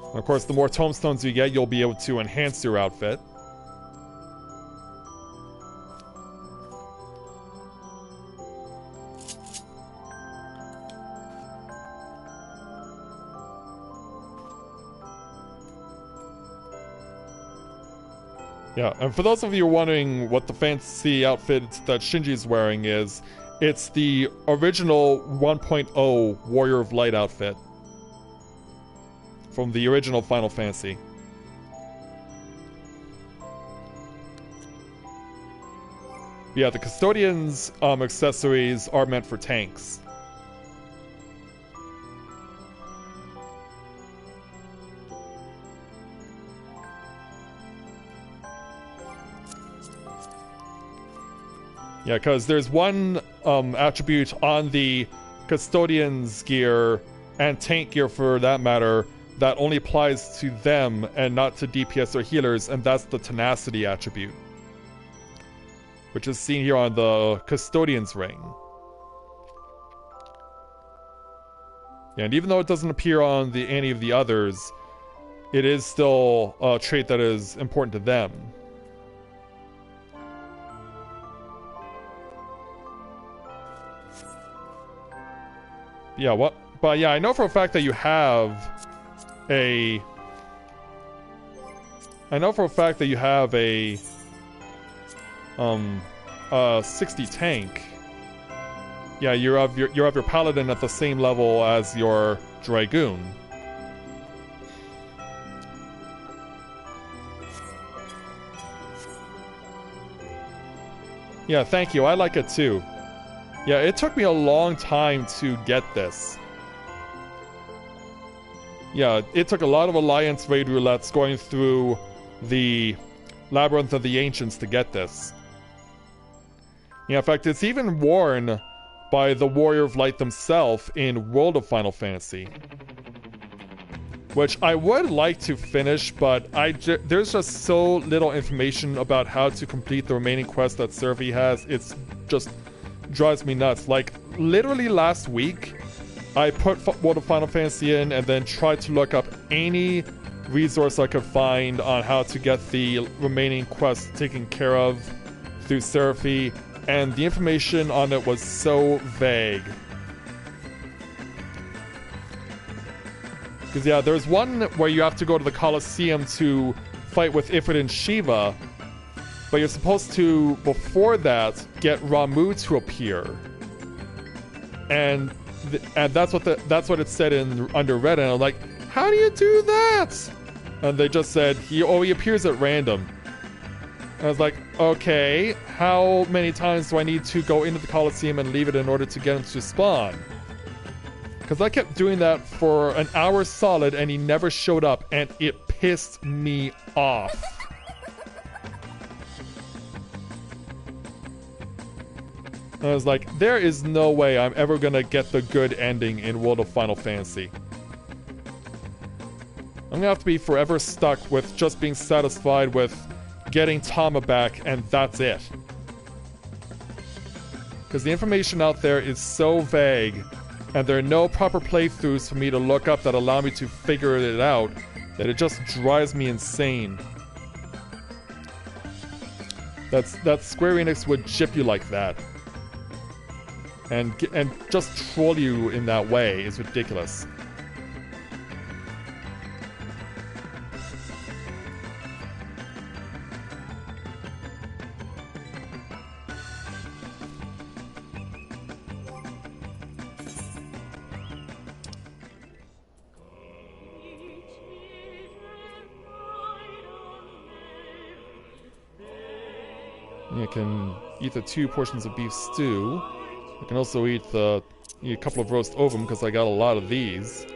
And of course, the more tomestones you get, you'll be able to enhance your outfit. Yeah, and for those of you wondering what the fancy outfit that Shinji's wearing is, it's the original 1.0 Warrior of Light outfit from the original Final Fantasy. Yeah, the Custodian's accessories are meant for tanks. Yeah, because there's one attribute on the Custodian's gear, and tank gear for that matter, that only applies to them and not to DPS or healers, and that's the Tenacity attribute, which is seen here on the Custodian's ring. Yeah, and even though it doesn't appear on any of the others, it is still a trait that is important to them. Yeah, what? But yeah, I know for a fact that you have a... I know for a fact that you have a 60 tank. Yeah, you have your paladin at the same level as your dragoon. Yeah, thank you. I like it too. Yeah, it took me a long time to get this. Yeah, it took a lot of Alliance raid roulettes going through the Labyrinth of the Ancients to get this. Yeah, in fact, it's even worn by the Warrior of Light themselves in World of Final Fantasy. Which I would like to finish, but there's just so little information about how to complete the remaining quests that Survey has. It's just drives me nuts. Like, literally last week, I put World of Final Fantasy in and then tried to look up any resource I could find on how to get the remaining quests taken care of through Seraphie, and the information on it was so vague. Because yeah, there's one where you have to go to the Colosseum to fight with Ifrit and Shiva, but you're supposed to, before that, get Ramuh to appear. And that's what it said under Reddit, and I'm like, how do you do that? And they just said, he appears at random. And I was like, okay, how many times do I need to go into the Colosseum and leave it in order to get him to spawn? Because I kept doing that for an hour solid and he never showed up, and it pissed me off. And I was like, there is no way I'm ever gonna get the good ending in World of Final Fantasy. I'm gonna have to be forever stuck with just being satisfied with getting Tama back, and that's it. Because the information out there is so vague, and there are no proper playthroughs for me to look up that allow me to figure it out, that it just drives me insane. That Square Enix would chip you like that. And just troll you in that way is ridiculous. You can eat the 2 portions of beef stew. You can also eat a couple of roast ovum, because I got a lot of these.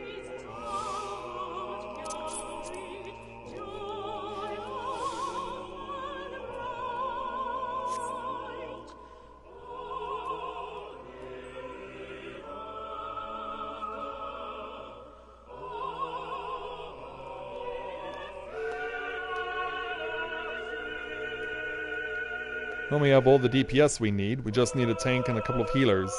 Well, we have all the DPS we need. We just need a tank and a couple of healers.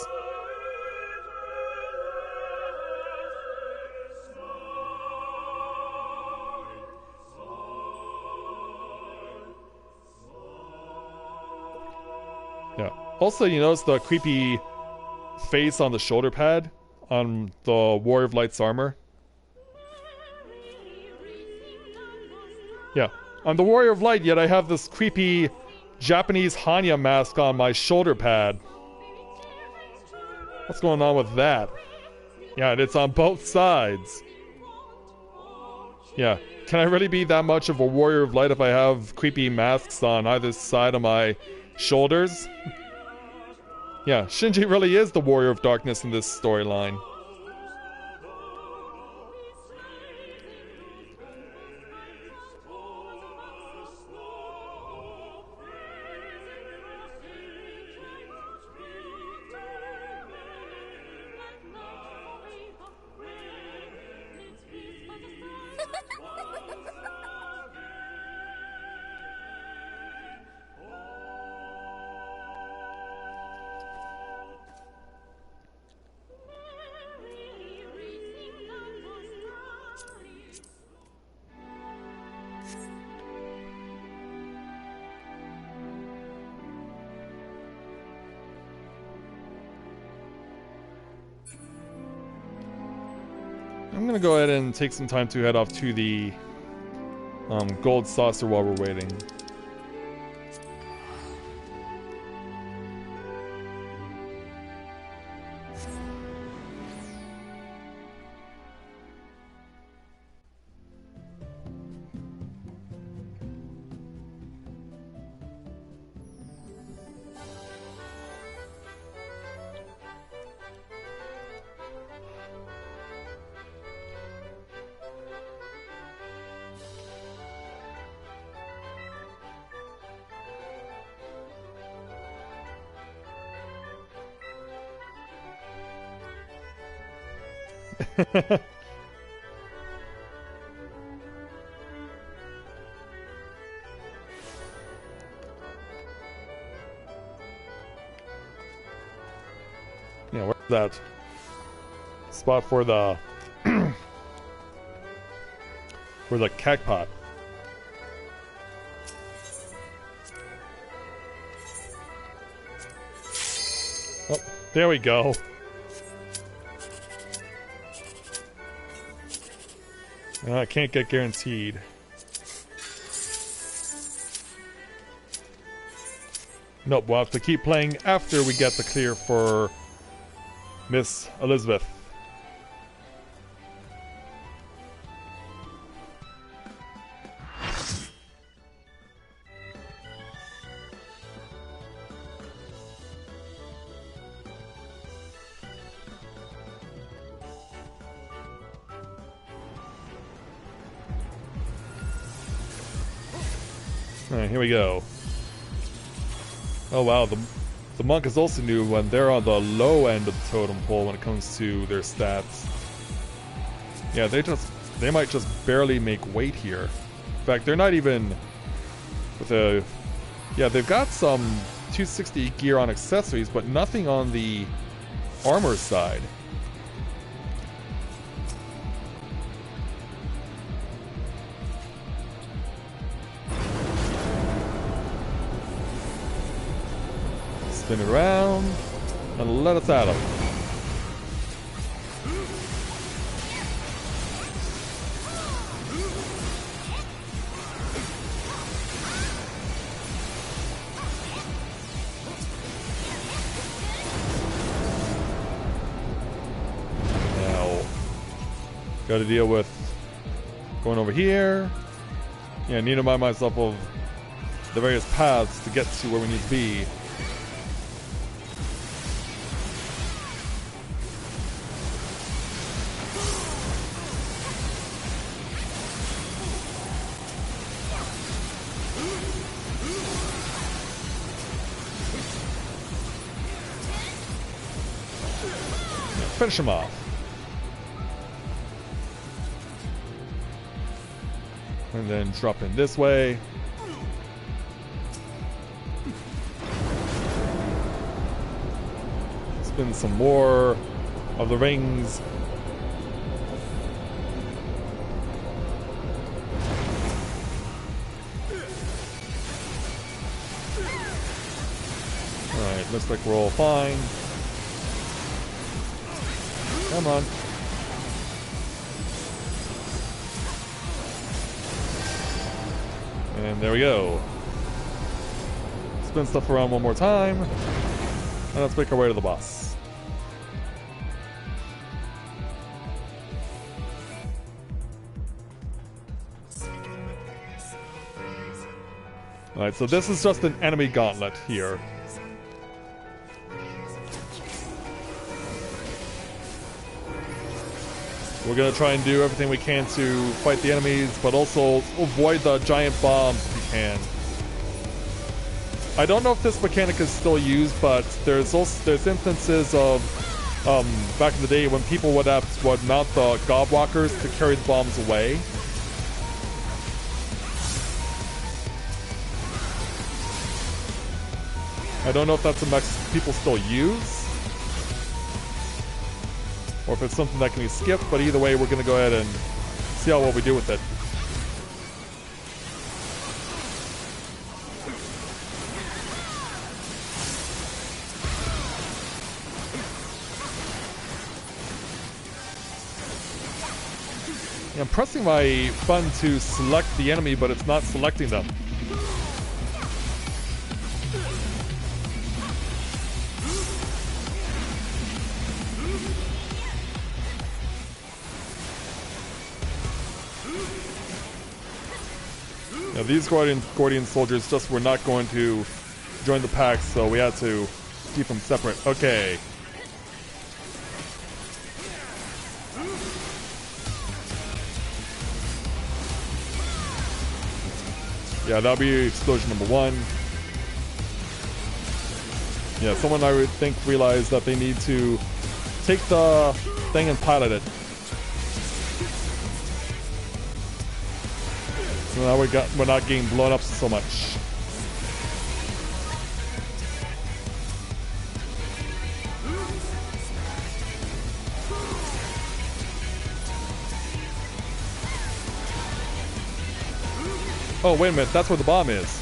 Yeah. Also, you notice the creepy face on the shoulder pad on the Warrior of Light's armor? Yeah. I'm the Warrior of Light, yet I have this creepy Japanese Hanya mask on my shoulder pad. What's going on with that? Yeah, and it's on both sides. Yeah. Can I really be that much of a Warrior of Light if I have creepy masks on either side of my shoulders? Yeah, Shinji really is the Warrior of Darkness in this storyline. I'm gonna go ahead and take some time to head off to the gold saucer while we're waiting. Yeah, where's that spot for the for the cacpot? Oh, there we go. I can't get guaranteed. Nope, we'll have to keep playing after we get the clear for Miss Elizabeth. Alright, here we go. Oh wow, the monk is also new when they're on the low end of the totem pole when it comes to their stats. Yeah, they might just barely make weight here. In fact, they're not even with a... Yeah, they've got some 260 gear on accessories, but nothing on the armor side. Spin it around and let us at him. Now, got to deal with going over here. Yeah, I need to remind myself of the various paths to get to where we need to be. Finish him off. And then drop in this way. Spin some more of the rings. Alright, looks like we're all fine. Come on. And there we go. Spin stuff around one more time. And let's make our way to the boss. Alright, so this is just an enemy gauntlet here. We're gonna try and do everything we can to fight the enemies, but also avoid the giant bombs if we can. I don't know if this mechanic is still used, but there's instances of back in the day when people would mount the gobwalkers to carry the bombs away. I don't know if that's a mech people still use, or if it's something that can be skipped, but either way, we're going to go ahead and see what we do with it. I'm pressing my button to select the enemy, but it's not selecting them. Now these Guardian soldiers just were not going to join the pack, so we had to keep them separate. Okay. Yeah, that'll be explosion number 1. Yeah, someone I would think realized that they need to take the thing and pilot it. So now we're not getting blown up so much. Oh, wait a minute, that's where the bomb is.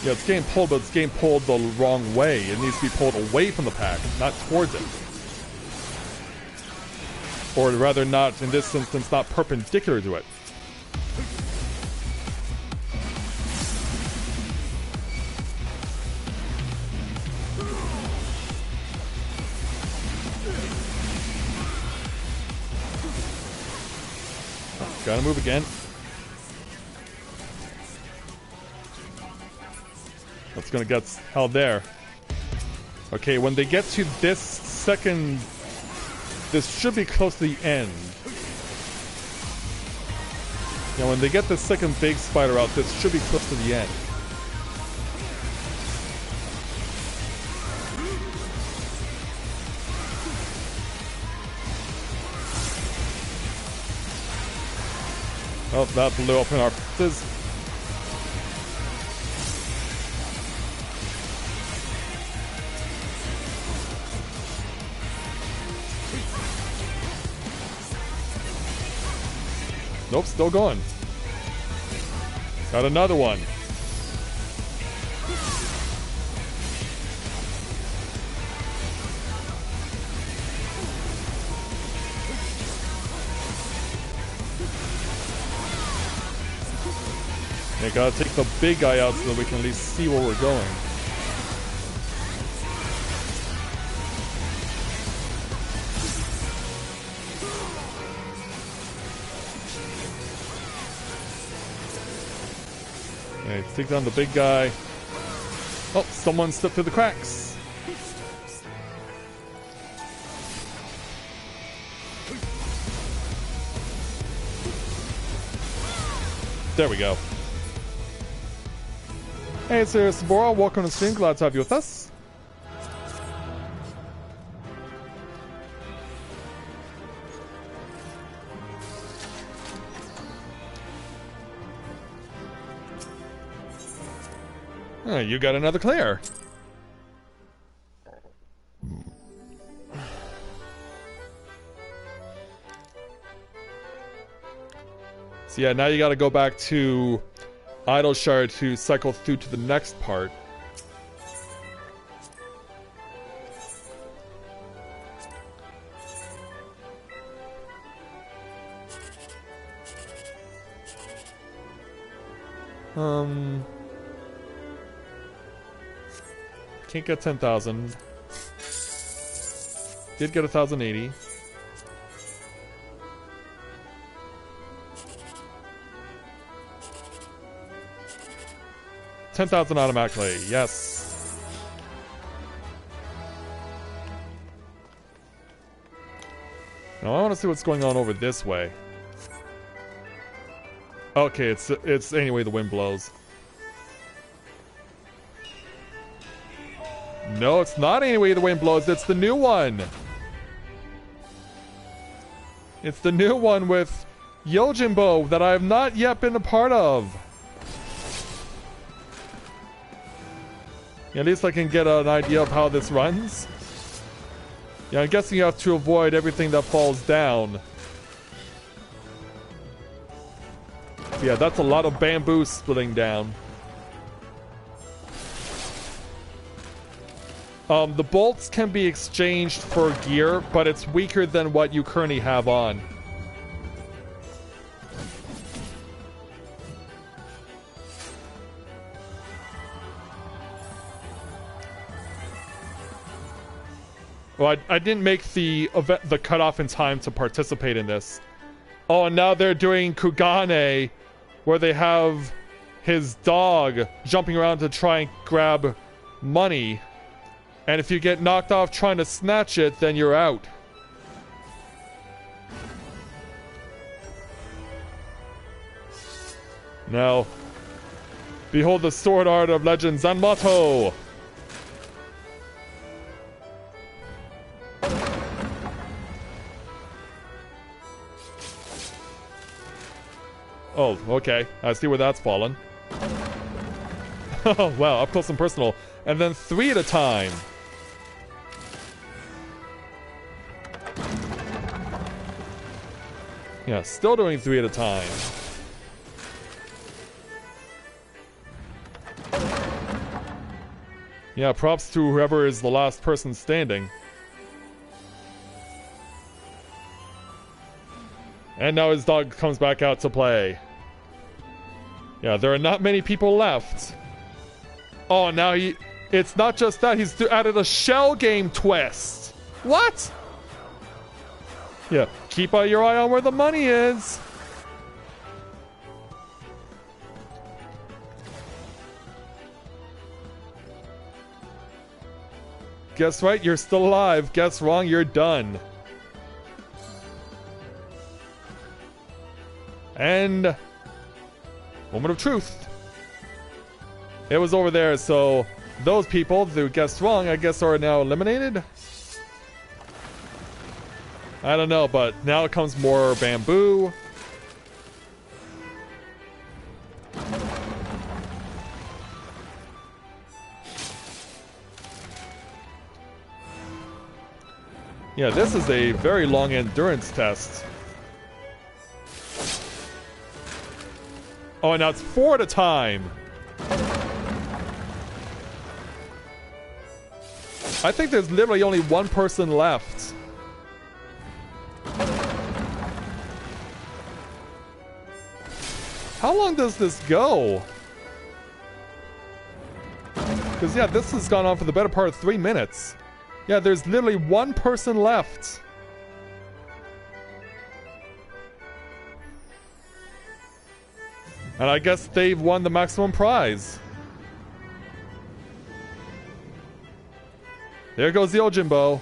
Yeah, it's getting pulled, but it's getting pulled the wrong way. It needs to be pulled away from the pack, not towards it. Or rather not, in this instance, not perpendicular to it. Gotta move again. That's gonna get held there. Okay, when they get to this second... This should be close to the end. Now when they get the second big spider out, this should be close to the end. Oh, that blew up in our faces. Nope, still going. Got another one. Yeah, gotta take the big guy out so that we can at least see where we're going. Okay, take down the big guy. Oh, someone slipped through the cracks. There we go. Hey, it's Novaura. Welcome to the stream. Glad to have you with us. Oh, you got another clear. So yeah, now you got to go back to Idle Shard to cycle through to the next part. Can't get 10,000. Did get 1,080. $10,000 automatically, yes. Now I want to see what's going on over this way. Okay, it's anyway the wind blows. No, it's not anyway the wind blows. It's the new one. It's the new one with Yojimbo that I have not yet been a part of. Yeah, at least I can get an idea of how this runs. Yeah, I'm guessing you have to avoid everything that falls down. Yeah, that's a lot of bamboo splitting down. The bolts can be exchanged for gear, but it's weaker than what you currently have on. Well, I didn't make the cutoff in time to participate in this. Oh, and now they're doing Kugane, where they have his dog jumping around to try and grab money. And if you get knocked off trying to snatch it, then you're out. Now, behold the sword art of legend Zanmato! Oh, okay. I see where that's fallen. Oh, wow, up close and personal. And then 3 at a time. Yeah, still doing 3 at a time. Yeah, props to whoever is the last person standing. And now his dog comes back out to play. Yeah, there are not many people left. Oh, now it's not just that, he's added a shell game twist. What? Yeah, keep your eye on where the money is. Guess right, you're still alive. Guess wrong, you're done. And moment of truth. It was over there, so those people who guessed wrong, I guess, are now eliminated? I don't know, but now it comes more bamboo. Yeah, this is a very long endurance test. Oh, and now it's 4 at a time. I think there's literally only one person left. How long does this go? Because, yeah, this has gone on for the better part of 3 minutes. Yeah, there's literally one person left. And I guess they've won the maximum prize. There goes the Ojimbo.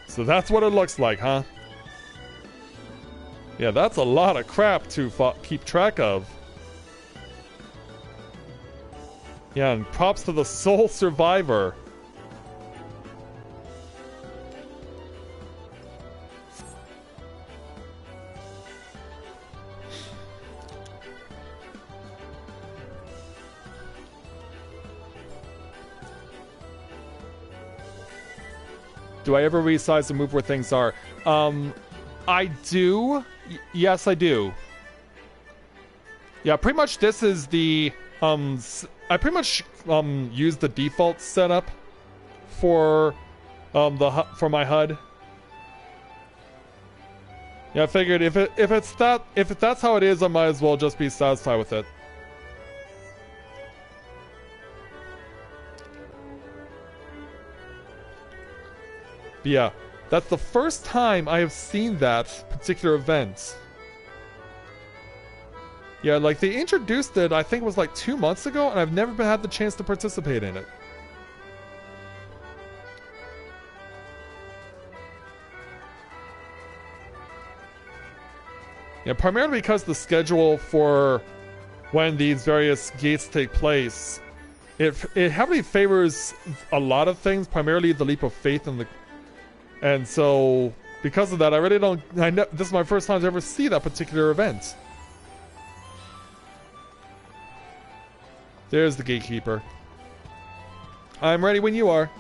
So that's what it looks like, huh? Yeah, that's a lot of crap to keep track of. Yeah, and props to the sole survivor. Do I ever resize the move where things are? I do. Yes, I do. Yeah, pretty much this is the, I pretty much, use the default setup for, for my HUD. Yeah, I figured if that's how it is, I might as well just be satisfied with it. But yeah, that's the first time I have seen that particular event. Yeah, like they introduced it, I think it was like 2 months ago, and I've never had the chance to participate in it. Yeah, primarily because the schedule for when these various gates take place, it heavily favors a lot of things, primarily the leap of faith and so because of that, I really don't. This is my first time to ever see that particular event. There's the gatekeeper. I'm ready when you are.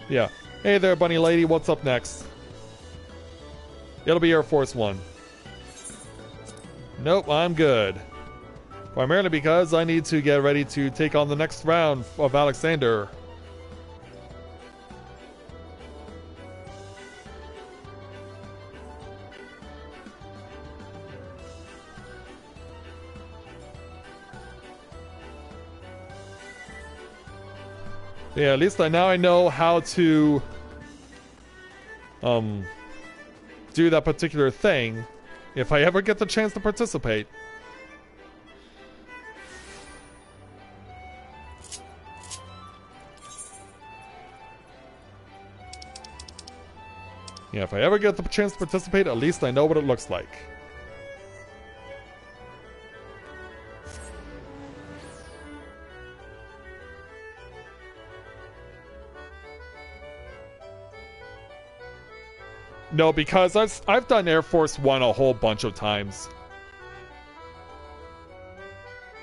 Yeah. Hey there, bunny lady. What's up next? It'll be Air Force One. Nope, I'm good. Primarily because I need to get ready to take on the next round of Alexander. Yeah, at least now I know how to do that particular thing if I ever get the chance to participate. Yeah, if I ever get the chance to participate, at least I know what it looks like. No, because I've done Air Force One a whole bunch of times.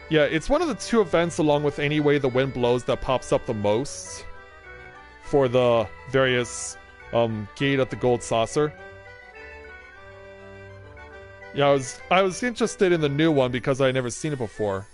Yeah, it's one of the two events along with Any Way the Wind Blows that pops up the most for the various gate at the Gold Saucer. Yeah, I was interested in the new one because I had never seen it before.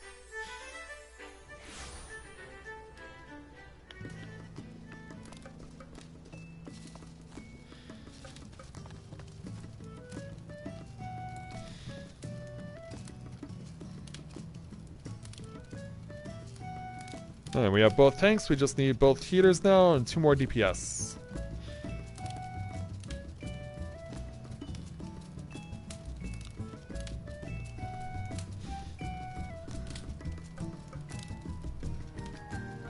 Alright, we have both tanks, we just need both healers now and 2 more DPS.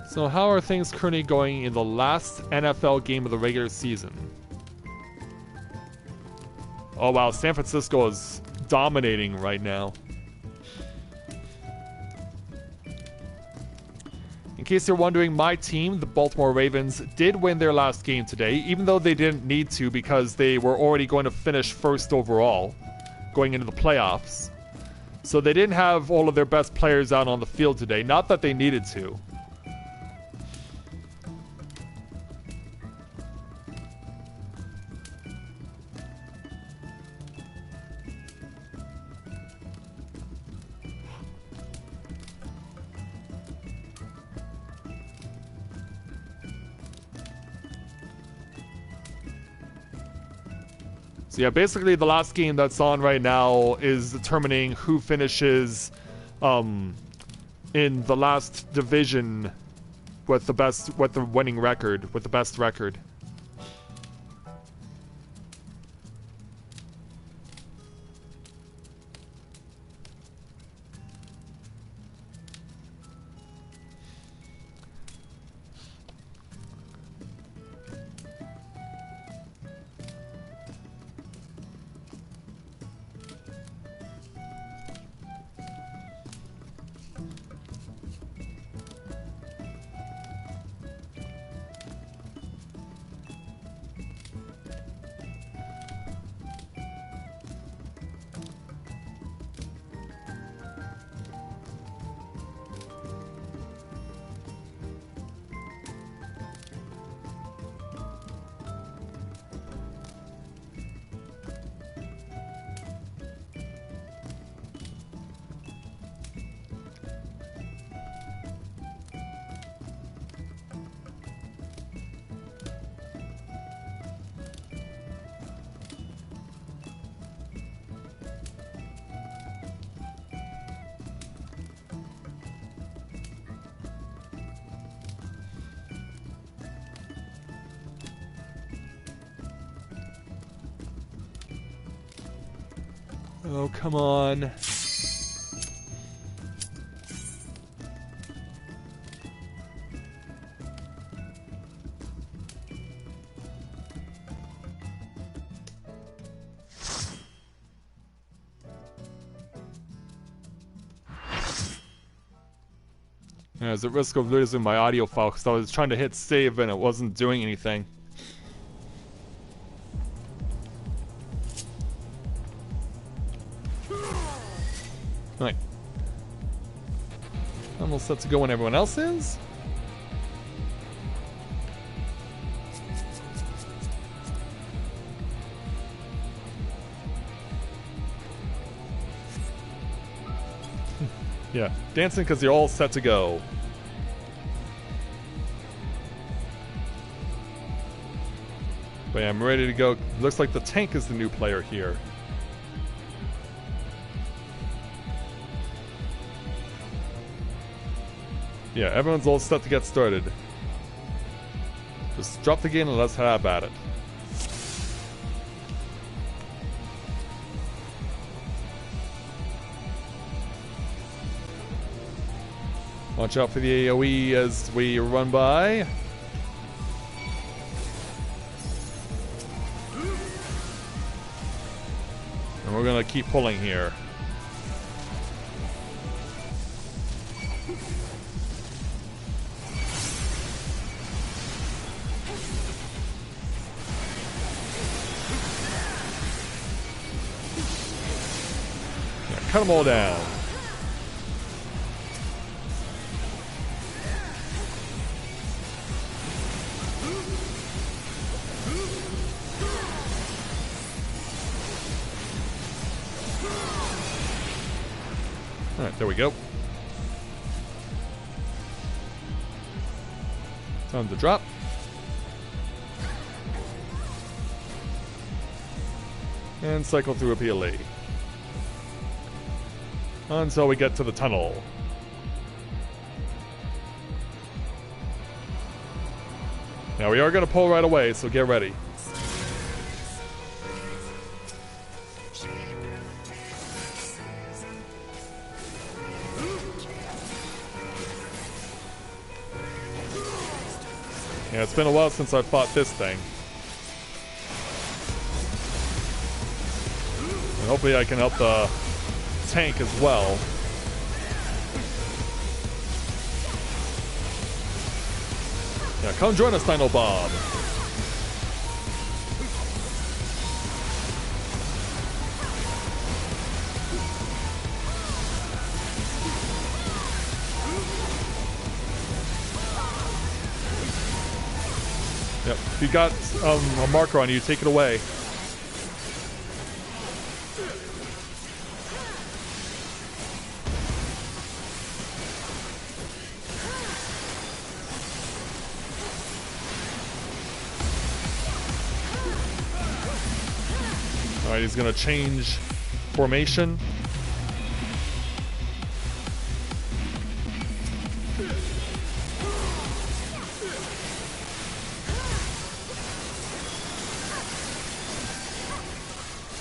So how are things currently going in the last NFL game of the regular season? Oh wow, San Francisco is dominating right now. In case you're wondering, my team, the Baltimore Ravens, did win their last game today, even though they didn't need to because they were already going to finish first overall, going into the playoffs. So they didn't have all of their best players out on the field today, not that they needed to. So yeah, basically the last game that's on right now is determining who finishes in the last division with the winning record, with the best record. Oh, come on. There's a risk of losing my audio file because I was trying to hit save and it wasn't doing anything. Right. Almost set to go when everyone else is. Yeah, dancing because you're all set to go. But yeah, I'm ready to go. Looks like the tank is the new player here. Yeah, everyone's all set to get started. Just drop the game and let's have at it. Watch out for the AoE as we run by. And we're gonna keep pulling here. Yeah, cut them all down. Alright, there we go. Time to drop. And cycle through a PLE. Until we get to the tunnel. Now we are going to pull right away, so get ready. Yeah, it's been a while since I fought this thing. And hopefully I can help the tank as well. Yeah, come join us, Dino Bob. Yep, if you got a marker on you, take it away. Alright, he's gonna change formation.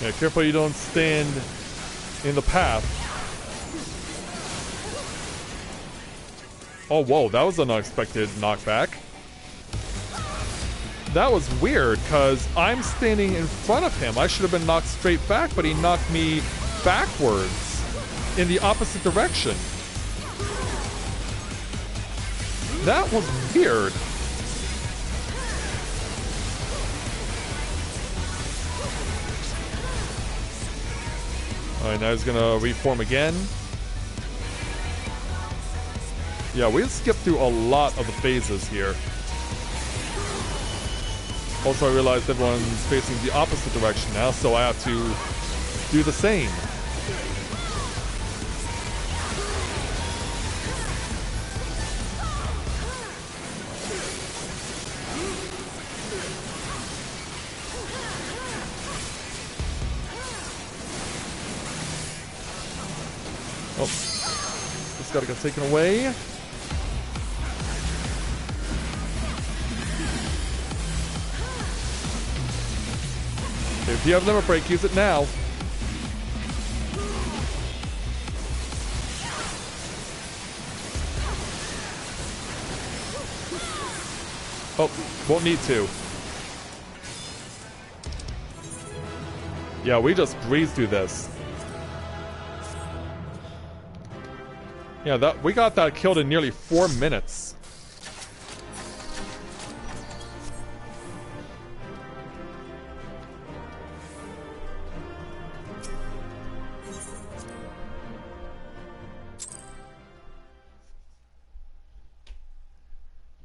Yeah, careful you don't stand in the path. Oh, whoa, that was an unexpected knockback. That was weird, because I'm standing in front of him. I should have been knocked straight back, but he knocked me backwards in the opposite direction. That was weird. Alright, now he's gonna reform again. Yeah, we skipped through a lot of the phases here. Also, I realized everyone's facing the opposite direction now, so I have to do the same. Oh, this gotta get taken away. If you have limit break, use it now. Oh, won't need to. Yeah, we just breezed through this. Yeah, we got that killed in nearly 4 minutes.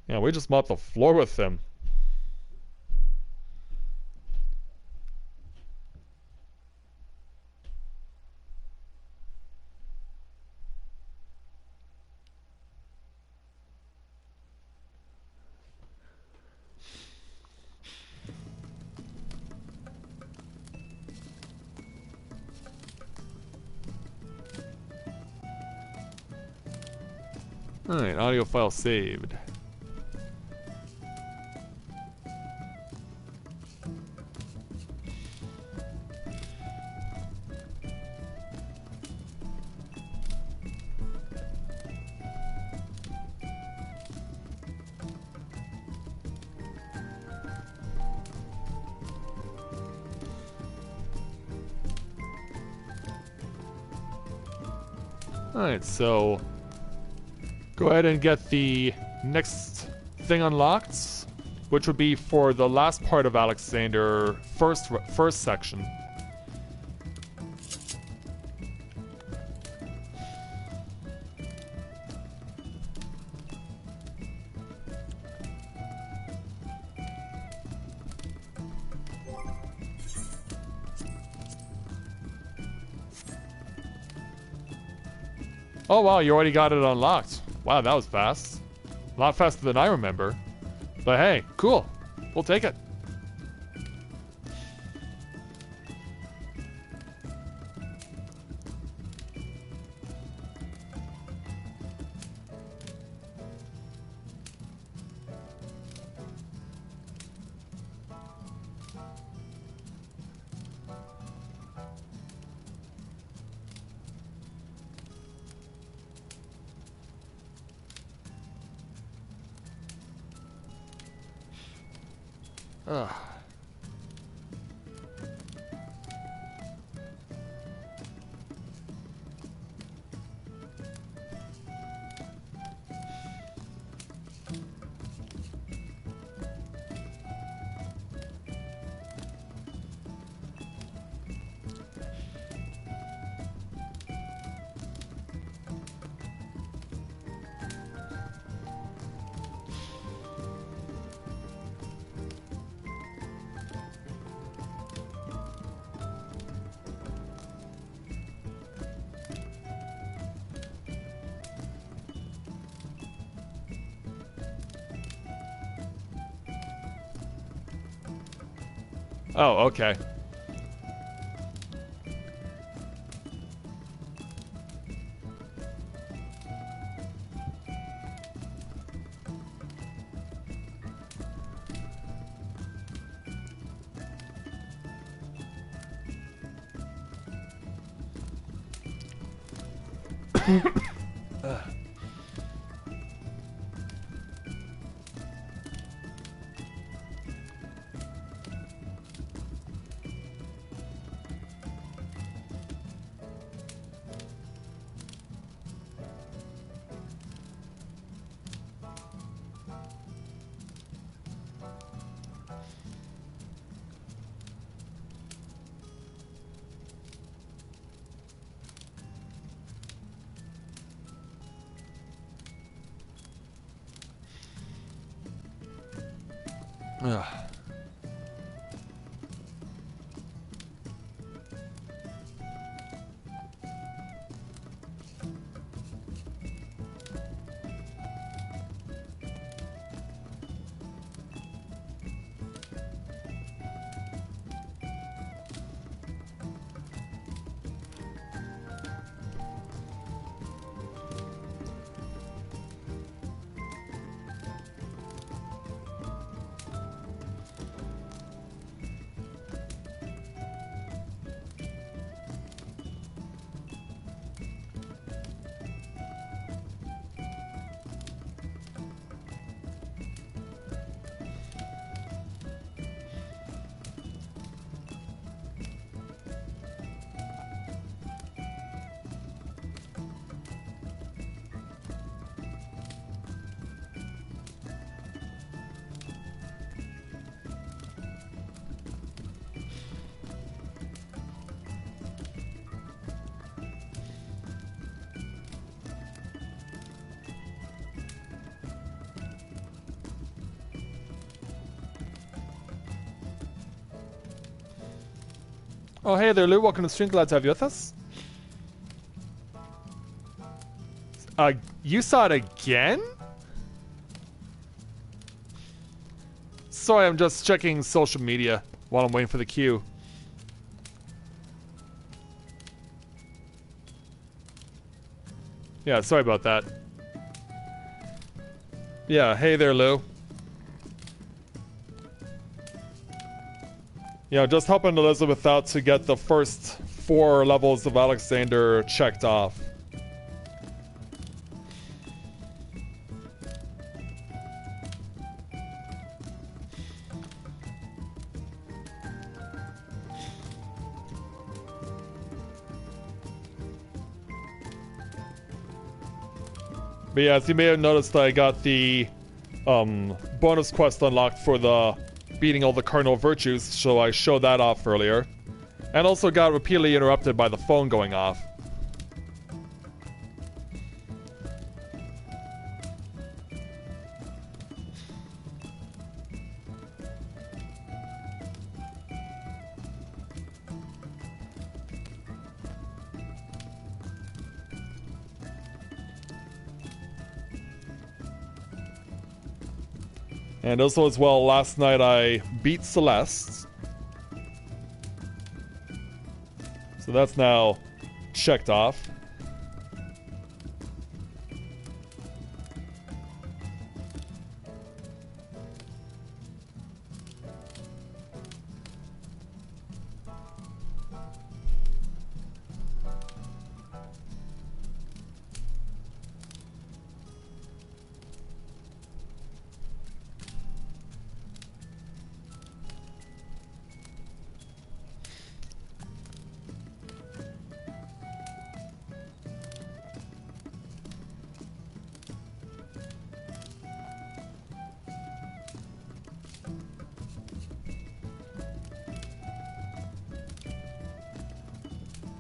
Yeah, we just mopped the floor with them. Alright, audio file saved. Alright, so go ahead and get the next thing unlocked, which would be for the last part of Alexander first section. Oh wow, you already got it unlocked. Wow, that was fast. A lot faster than I remember. But hey, cool. We'll take it. Ugh. Oh, okay. Ugh. Oh, hey there, Lou. Welcome to the stream. Glad to have you with us. You saw it again? Sorry, I'm just checking social media while I'm waiting for the queue. Yeah, sorry about that. Yeah, hey there, Lou. Yeah, just helping Elizabeth out to get the first 4 levels of Alexander checked off. But yeah, as you may have noticed, I got the bonus quest unlocked for the beating all the cardinal virtues, so I showed that off earlier. And also got repeatedly interrupted by the phone going off. And also as well, last night I beat Celeste. So that's now checked off.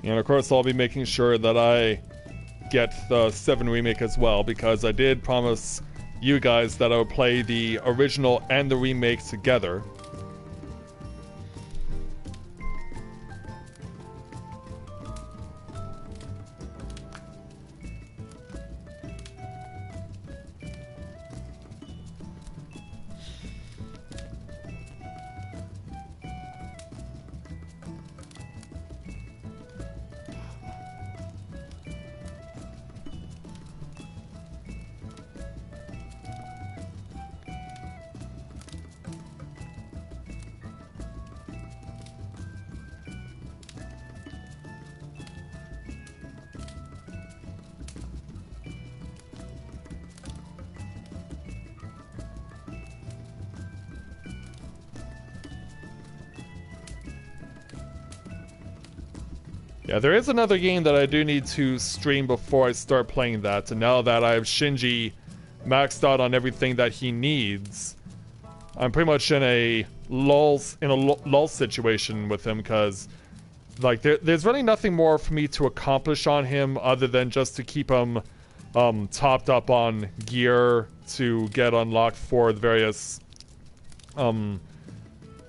And of course I'll be making sure that I get the 7 remake as well, because I did promise you guys that I would play the original and the remake together. Yeah, there is another game that I do need to stream before I start playing that, and now that I have Shinji maxed out on everything that he needs, I'm pretty much in a lull situation with him, because like there's really nothing more for me to accomplish on him other than just to keep him topped up on gear to get unlocked for the various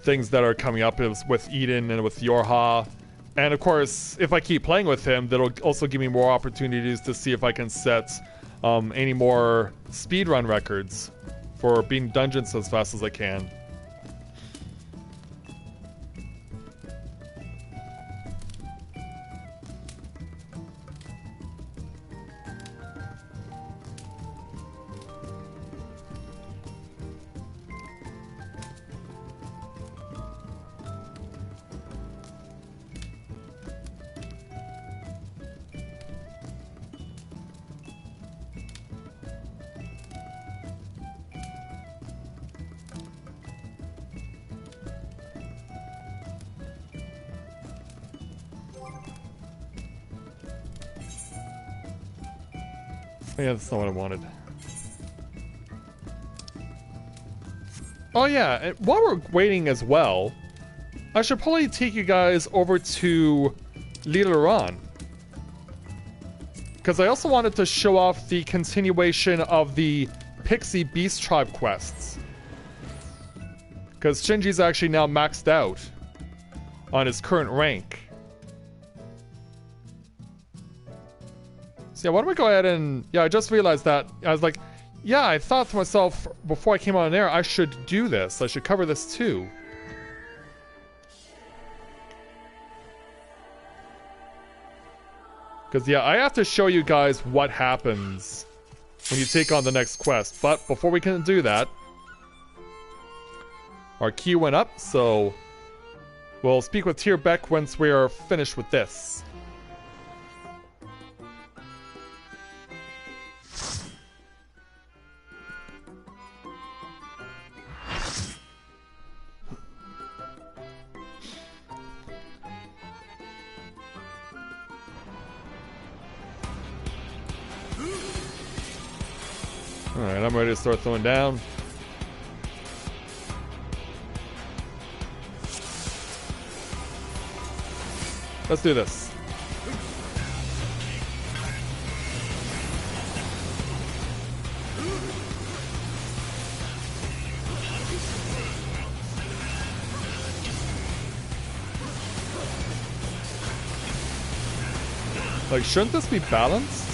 things that are coming up with Eden and with Yorha. And of course, if I keep playing with him, that'll also give me more opportunities to see if I can set any more speedrun records for beating dungeons as fast as I can. Yeah, that's not what I wanted. Oh yeah, and while we're waiting as well, I should probably take you guys over to Lilaran, because I also wanted to show off the continuation of the Pixie Beast Tribe quests. Because Shinji's actually now maxed out on his current rank. So yeah, why don't we go ahead and... Yeah, I just realized that. I was like, yeah, I thought to myself before I came on air, I should do this. I should cover this too. Because yeah, I have to show you guys what happens when you take on the next quest. But before we can do that, our queue went up, so we'll speak with Tyr Beck once we're finished with this. Alright, I'm ready to start throwing down. Let's do this. Like, shouldn't this be balanced?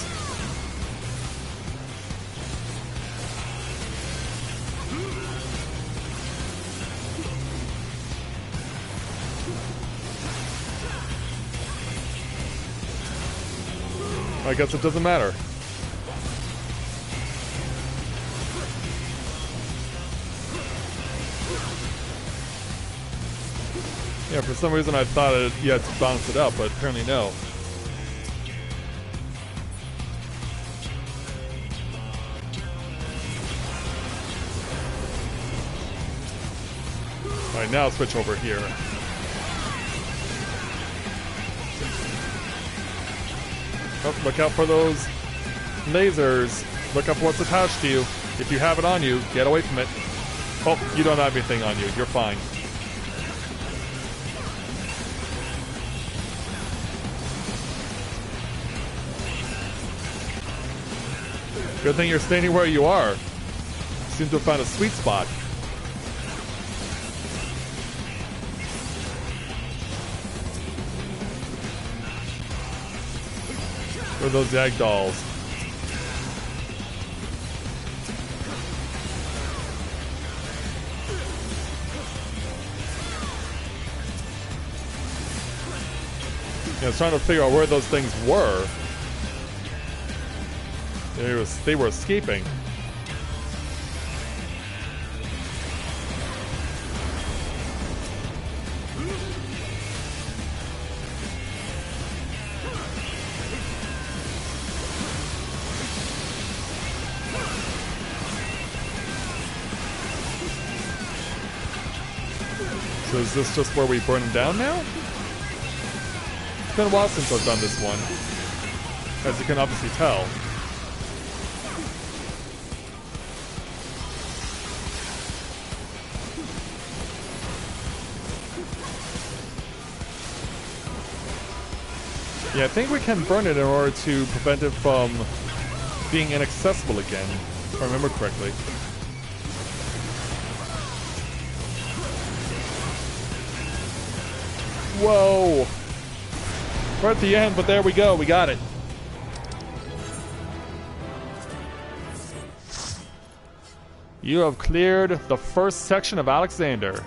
I guess it doesn't matter. Yeah, for some reason I thought you had to balance it out, but apparently no. Alright, now switch over here. Oh, look out for those lasers. Look up what's attached to you. If you have it on you, get away from it. Oh, you don't have anything on you. You're fine. Good thing you're standing where you are. You seem to have found a sweet spot. Or those Yag dolls. Yeah, I was trying to figure out where those things were. They were escaping. So is this just where we burn them down now? It's been a while since I've done this one, as you can obviously tell. Yeah, I think we can burn it in order to prevent it from being inaccessible again, if I remember correctly. Whoa! We're at the end, but there we go, we got it. You have cleared the first section of Alexander.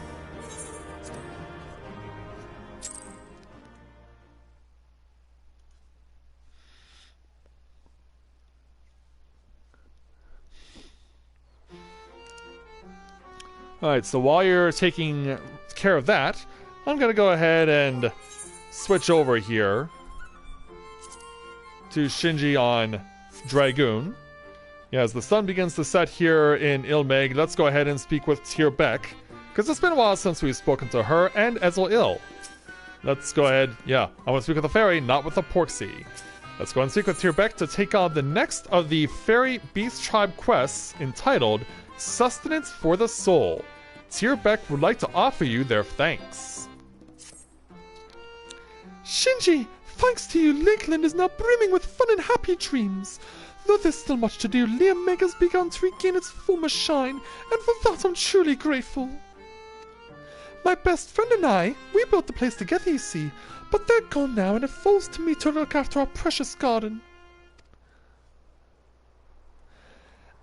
Alright, so while you're taking care of that, I'm gonna go ahead and switch over here to Shinji on Dragoon. Yeah, as the sun begins to set here in Ilmeg, let's go ahead and speak with Tyr Beck, because it's been a while since we've spoken to her and Ezel Il. Let's go ahead, yeah, I want to speak with the fairy, not with the Porksy. Let's go and speak with Tyr Beck to take on the next of the Fairy Beast Tribe quests entitled Sustenance for the Soul. Tyr Beck would like to offer you their thanks. Shinji, thanks to you, Lakeland is now brimming with fun and happy dreams. Though there's still much to do, Liameg has begun to regain its former shine, and for that I'm truly grateful. My best friend and I, we built the place together, you see, but they're gone now, and it falls to me to look after our precious garden.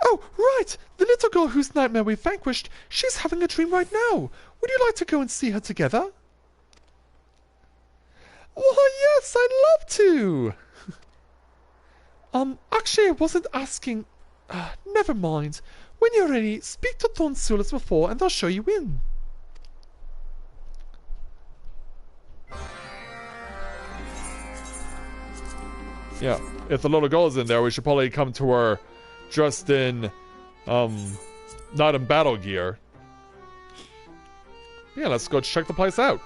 Oh, right! The little girl whose nightmare we vanquished, she's having a dream right now. Would you like to go and see her together? Why, yes, I'd love to! Actually, I wasn't asking... Never mind. When you're ready, speak to Thornsoul as before, and I'll show you in. Yeah, if the little girl is in there, we should probably come to her dressed in, not in battle gear. Yeah, let's go check the place out.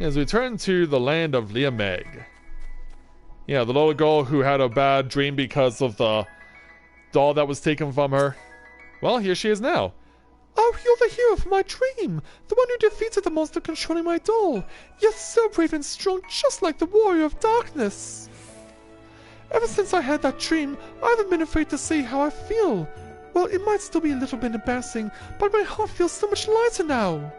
As we turn to the land of Liameg. Yeah, the little girl who had a bad dream because of the doll that was taken from her. Well, here she is now. Oh, you're the hero from my dream! The one who defeated the monster controlling my doll! You're so brave and strong, just like the warrior of darkness! Ever since I had that dream, I haven't been afraid to say how I feel. Well, it might still be a little bit embarrassing, but my heart feels so much lighter now.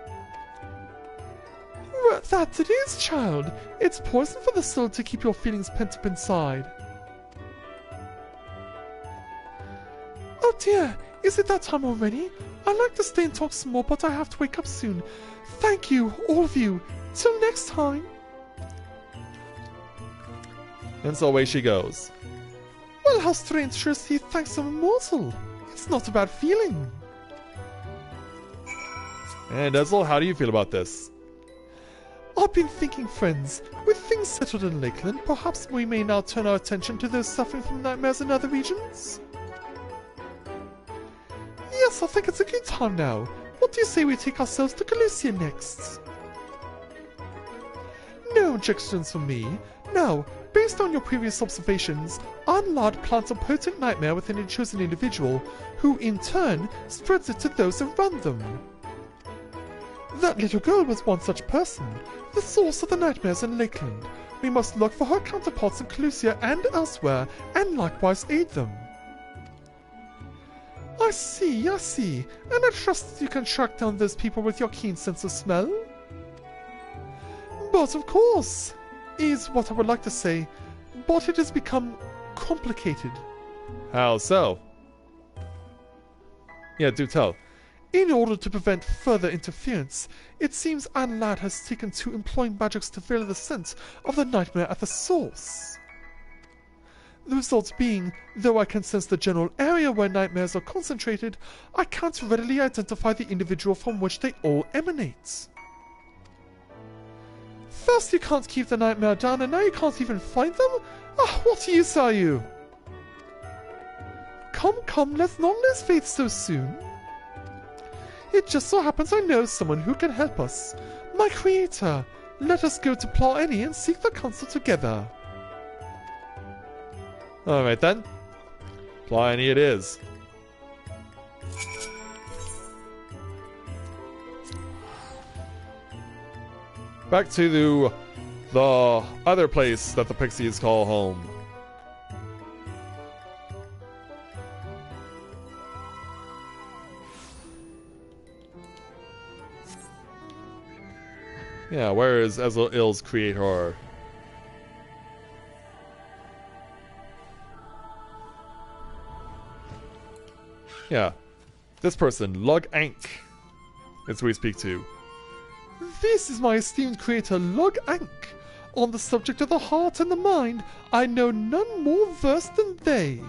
Well, that it is, child. It's poison for the soul to keep your feelings pent up inside. Oh dear, is it that time already? I'd like to stay and talk some more, but I have to wake up soon. Thank you, all of you. Till next time. And so away she goes. Well, how strange to receive thanks from a mortal. It's not a bad feeling. And Ezel, how do you feel about this? I've been thinking, friends, with things settled in Lakeland, perhaps we may now turn our attention to those suffering from nightmares in other regions? Yes, I think it's a good time now. What do you say we take ourselves to Calusia next? No objections from me. Now, based on your previous observations, Arnlad plants a potent nightmare within a chosen individual, who in turn spreads it to those around them. That little girl was one such person, the source of the nightmares in Lakeland. We must look for her counterparts in Calusia and elsewhere, and likewise aid them. I see, and I trust that you can track down those people with your keen sense of smell? But of course, is what I would like to say, but it has become complicated. How so? Yeah, do tell. In order to prevent further interference, it seems Arnlad has taken to employing magics to veil the scent of the nightmare at the source. The result being, though I can sense the general area where nightmares are concentrated, I can't readily identify the individual from which they all emanate. First you can't keep the nightmare down, and now you can't even find them? Ah, what use are you? Come, let's not lose faith so soon. It just so happens I know someone who can help us. My creator. Let us go to Plaueni and seek the council together. Alright then. Plaueni it is. Back to the other place that the pixies call home. Yeah, where is Ezel's creator? Yeah, this person, Lug Ank. It's who we speak to. This is my esteemed creator, Lug Ank. On the subject of the heart and the mind, I know none more versed than they.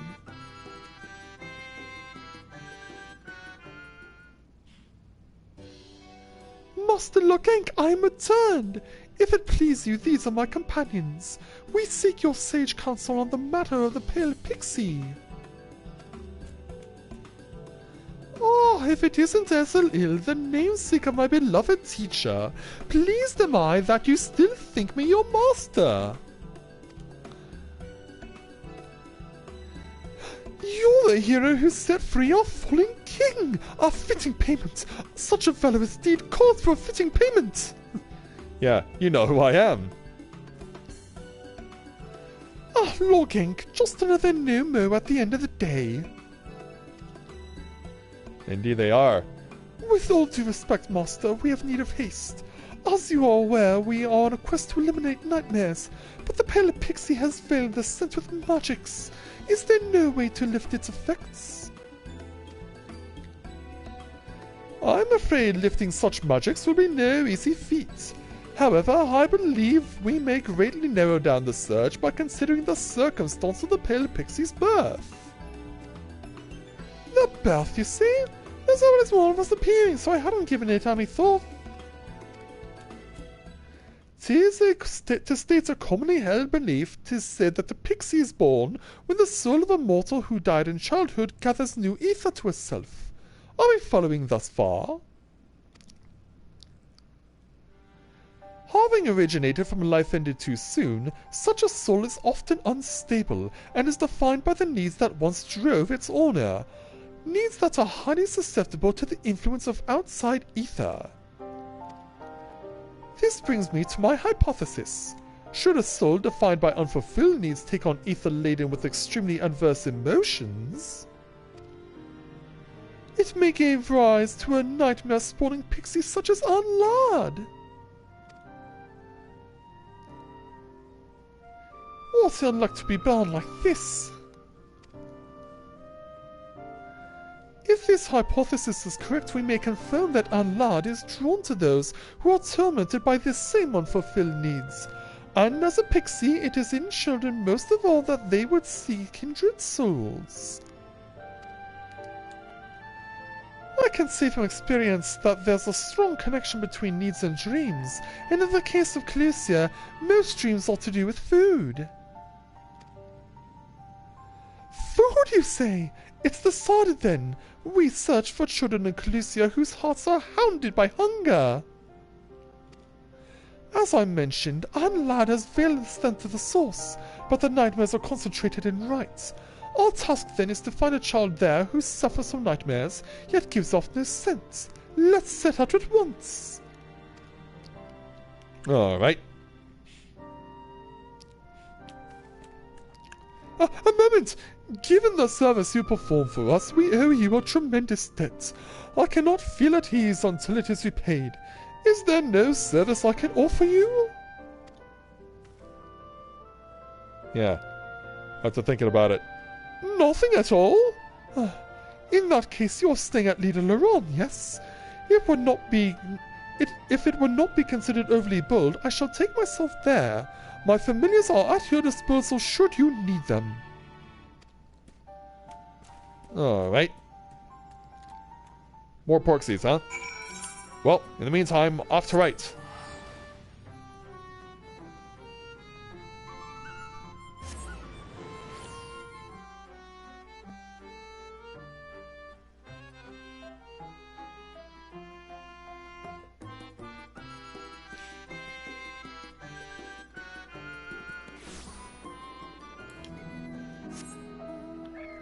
Master Lug Ank, I am returned. If it please you, these are my companions. We seek your sage counsel on the matter of the pale pixie. Oh, if it isn't Ezel, the namesake of my beloved teacher, pleased am I that you still think me your master. You're the hero who set free our fallen king! A fitting payment! Such a valorous deed calls for a fitting payment! Yeah, you know who I am. Ah, Lug Ank, just another no-mo at the end of the day. Indeed they are. With all due respect, Master, we have need of haste. As you are aware, we are on a quest to eliminate nightmares, but the pale pixie has veiled the scent with magics. Is there no way to lift its effects? I'm afraid lifting such magics will be no easy feat. However, I believe we may greatly narrow down the search by considering the circumstance of the pale pixie's birth. The birth, you see? There's always one was appearing, so I hadn't given it any thought. To state a commonly held belief, 'tis said that the pixie is born when the soul of a mortal who died in childhood gathers new ether to herself. Are we following thus far? Having originated from a life ended too soon, such a soul is often unstable and is defined by the needs that once drove its owner, needs that are highly susceptible to the influence of outside ether. This brings me to my hypothesis. Should a soul defined by unfulfilled needs take on ether laden with extremely adverse emotions, it may give rise to a nightmare-spawning pixie such as Unlad. What ill luck to be born like this! If this hypothesis is correct, we may confirm that Unlad is drawn to those who are tormented by this same unfulfilled needs, and as a pixie, it is in children most of all that they would see kindred souls. I can say from experience that there's a strong connection between needs and dreams, and in the case of Calusia, most dreams are to do with food. Food, you say? It's decided then. We search for children in Calusia whose hearts are hounded by hunger. As I mentioned, Unlad has veiled the scent to the source, but the nightmares are concentrated in rites. Our task then is to find a child there who suffers from nightmares, yet gives off no scent. Let's set out at once. Alright. A moment! Given the service you perform for us, we owe you a tremendous debt. I cannot feel at ease until it is repaid. Is there no service I can offer you? Yeah. After thinking about it. Nothing at all? In that case, you're staying at Leader Laron, yes? If it would not be considered overly bold, I shall take myself there. My familiars are at your disposal should you need them. Alright. More pork seeds, huh? Well, in the meantime, off to right.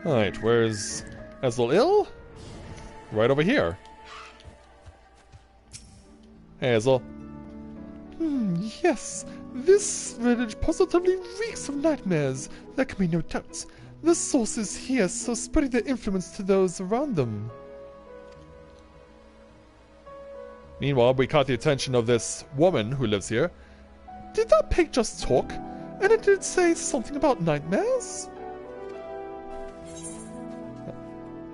Alright, where's Ezreal? Right over here. Hey, Ezreal. Yes, this village positively reeks of nightmares. There can be no doubt. The source is here, so spreading their influence to those around them. Meanwhile, we caught the attention of this woman who lives here. Did that pig just talk? And it did say something about nightmares?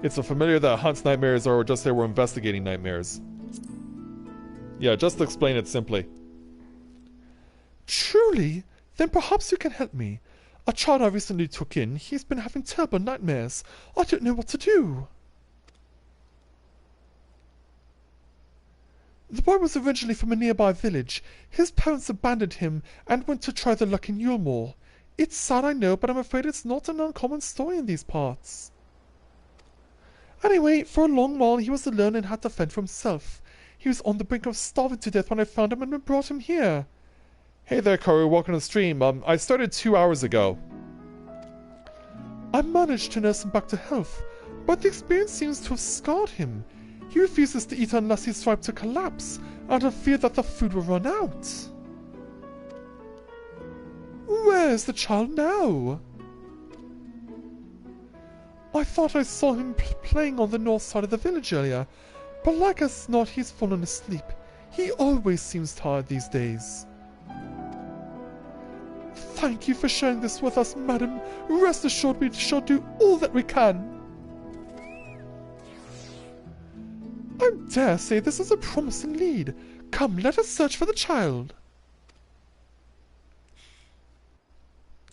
It's a familiar that hunts nightmares, or just say we're investigating nightmares. Yeah, just explain it simply. Truly? Then perhaps you can help me. A child I recently took in, he's been having terrible nightmares. I don't know what to do. The boy was originally from a nearby village. His parents abandoned him and went to try their luck in Yulmore. It's sad, I know, but I'm afraid it's not an uncommon story in these parts. Anyway, for a long while he was alone and had to fend for himself. He was on the brink of starving to death when I found him and brought him here. Hey there, Karu, welcome to the stream. I started 2 hours ago. I managed to nurse him back to health, but the experience seems to have scarred him. He refuses to eat unless he's ripe to collapse, out of fear that the food will run out. Where is the child now? I thought I saw him playing on the north side of the village earlier, but like as not he's fallen asleep. He always seems tired these days. Thank you for sharing this with us, madam. Rest assured we shall do all that we can. I dare say this is a promising lead. Come, let us search for the child.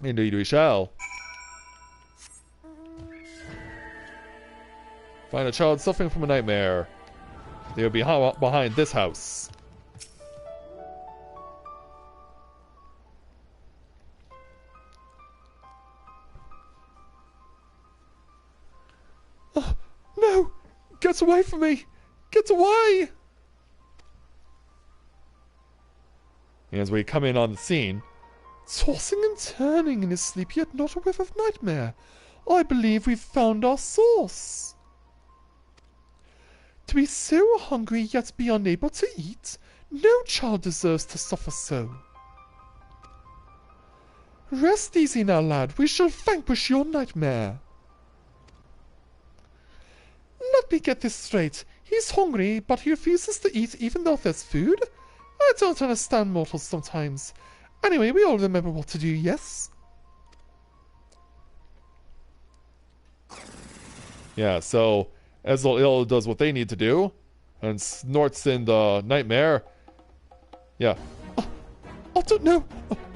Indeed we shall. Find a child suffering from a nightmare. They will be behind this house. Oh, no! Get away from me! Get away! As we come in on the scene, tossing and turning in his sleep, yet not a whiff of nightmare. I believe we've found our source. To be so hungry yet be unable to eat, no child deserves to suffer so. Rest easy now, lad. We shall vanquish your nightmare. Let me get this straight. He's hungry, but he refuses to eat even though there's food? I don't understand mortals sometimes. Anyway, we all remember what to do, yes? Yeah, so Ezreal does what they need to do and snorts in the nightmare. Yeah. I don't know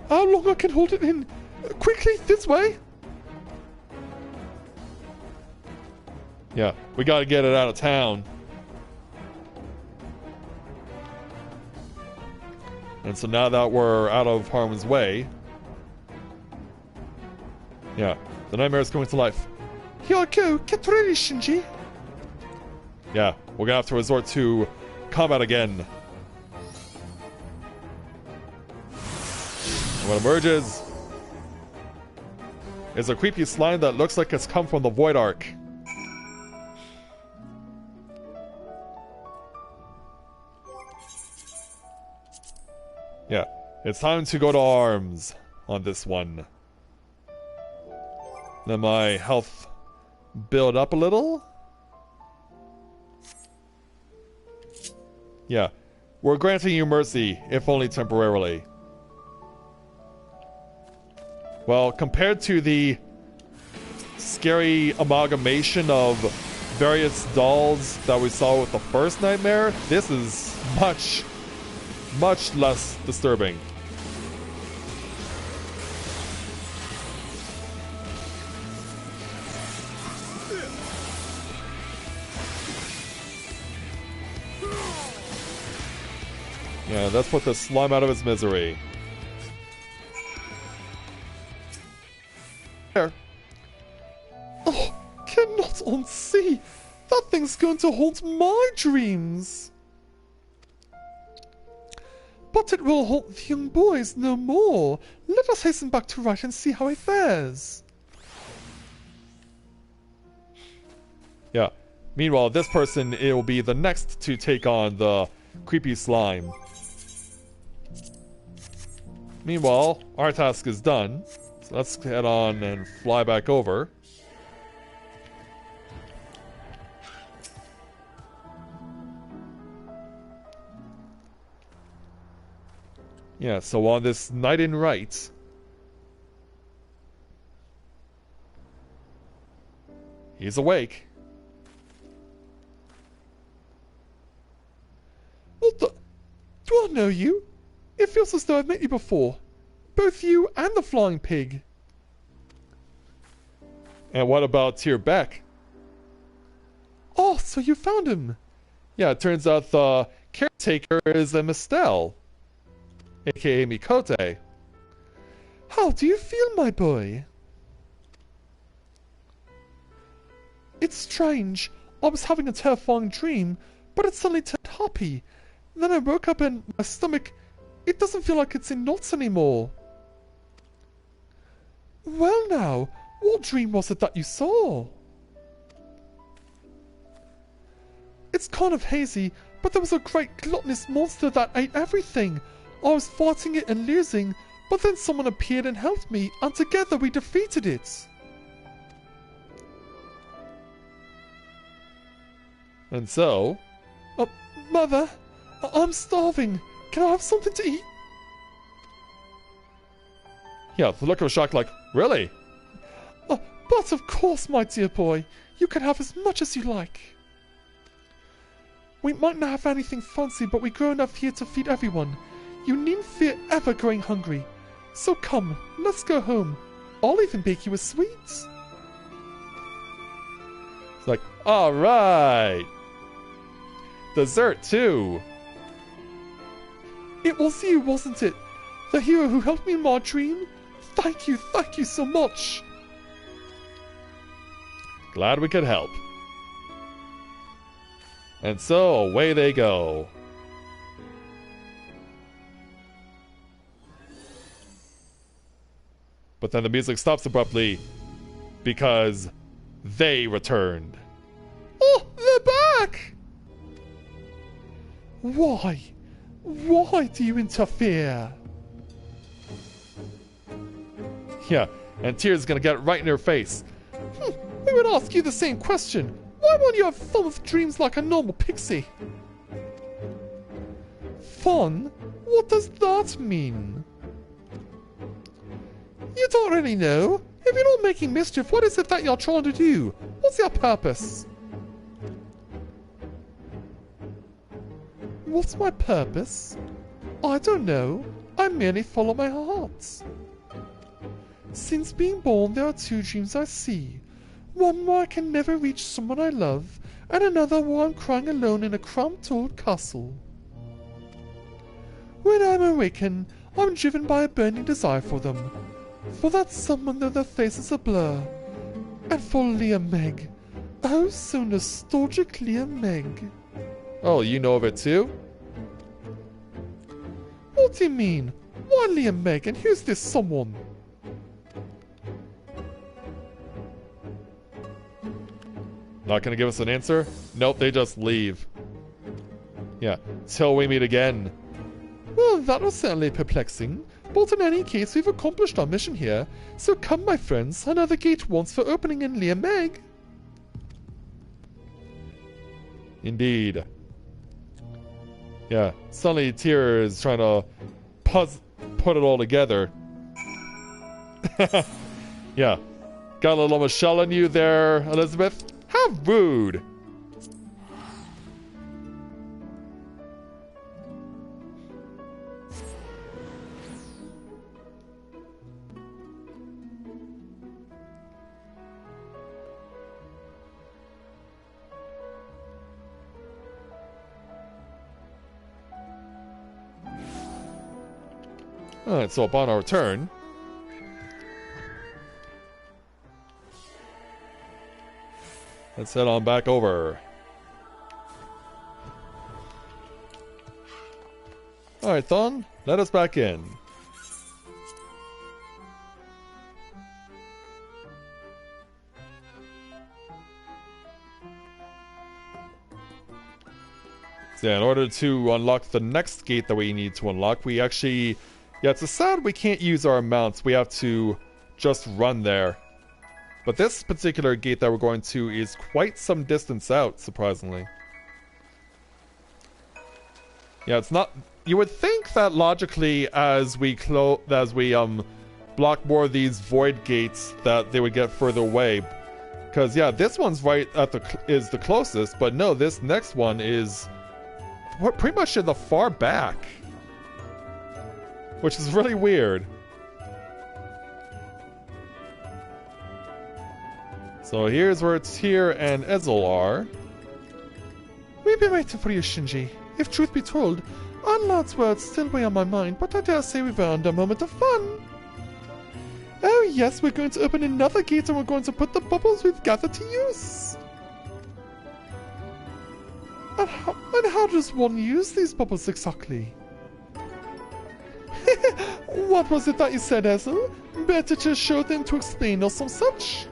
how long I can hold it in. Quickly, this way. Yeah, we gotta get it out of town. And so now that we're out of harm's way, yeah, the nightmare is coming to life. Here I go. Get ready, Shinji. Yeah, we're gonna have to resort to combat again. And what emerges is a creepy slime that looks like it's come from the Void Ark. Yeah, it's time to go to arms on this one. Let my health build up a little. Yeah, we're granting you mercy, if only temporarily. Well, compared to the scary amalgamation of various dolls that we saw with the first nightmare, this is much less disturbing. Yeah, let's put the slime out of its misery. There. Oh, cannot unsee. That thing's going to haunt my dreams. But it will haunt the young boys no more. Let us hasten back to right and see how he fares. Yeah. Meanwhile, this person, it will be the next to take on the creepy slime. Meanwhile, our task is done. So let's head on and fly back over. Yeah, so on this night in right, he's awake. What the? Do I know you? It feels as though I've met you before. Both you and the flying pig. And what about Tierbeck? Oh, so you found him. Yeah, it turns out the caretaker is a Mistel, aka Mikote. How do you feel, my boy? It's strange. I was having a terrifying dream, but it suddenly turned happy. Then I woke up and my stomach, it doesn't feel like it's in knots anymore. Well now, what dream was it that you saw? It's kind of hazy, but there was a great gluttonous monster that ate everything. I was fighting it and losing, but then someone appeared and helped me, and together we defeated it. And so? Mother, I'm starving. Can I have something to eat? Yeah, the look of shock like, really? But of course, my dear boy. You can have as much as you like. We might not have anything fancy, but we grow enough here to feed everyone. You needn't fear ever going hungry. So come, let's go home. I'll even bake you a sweet. It's like, alright! Dessert, too! It was you, wasn't it? The hero who helped me in my dream? Thank you so much! Glad we could help. And so, away they go. But then the music stops abruptly because they returned. Oh, they're back! Why? Why do you interfere? Yeah, and Tears gonna get right in her face. I would ask you the same question. Why won't you have fun with dreams like a normal pixie? Fun? What does that mean? You don't really know. If you're not making mischief, what is it that you're trying to do? What's your purpose? What's my purpose? I don't know. I merely follow my heart. Since being born, there are two dreams I see. One where I can never reach someone I love, and another where I'm crying alone in a cramped old castle. When I'm awakened, I'm driven by a burning desire for them. For that someone though their face is a blur. And for Leah Meg. Oh, so nostalgic Leah Meg. Oh, you know of it too? What do you mean? Why Leah Meg, and who's this someone? Not gonna give us an answer? Nope, they just leave. Yeah, till we meet again. Well, that was certainly perplexing. But in any case, we've accomplished our mission here. So come, my friends, another gate once for opening in Leah Meg. Indeed. Yeah, suddenly Tyr is trying to put it all together. Yeah. Got a little Michelle in you there, Elizabeth. How rude! Alright, so upon our return, let's head on back over. Alright, Thon, let us back in. So yeah, in order to unlock the next gate that we need to unlock, we actually... Yeah, it's a sad we can't use our mounts. We have to just run there. But this particular gate that we're going to is quite some distance out, surprisingly. Yeah, it's not... You would think that logically, as we block more of these void gates, that they would get further away. Because yeah, this one's right at is the closest, but no, this next one is pretty much in the far back, which is really weird. So here's where Tyr and Ezel are. We've been waiting for you, Shinji. If truth be told, Anlad's words still weigh on my mind, but I dare say we've earned a moment of fun. Oh yes, we're going to open another gate and we're going to put the bubbles we've gathered to use. And how does one use these bubbles exactly? What was it that you said, Ezel? Better to show them to explain or some such?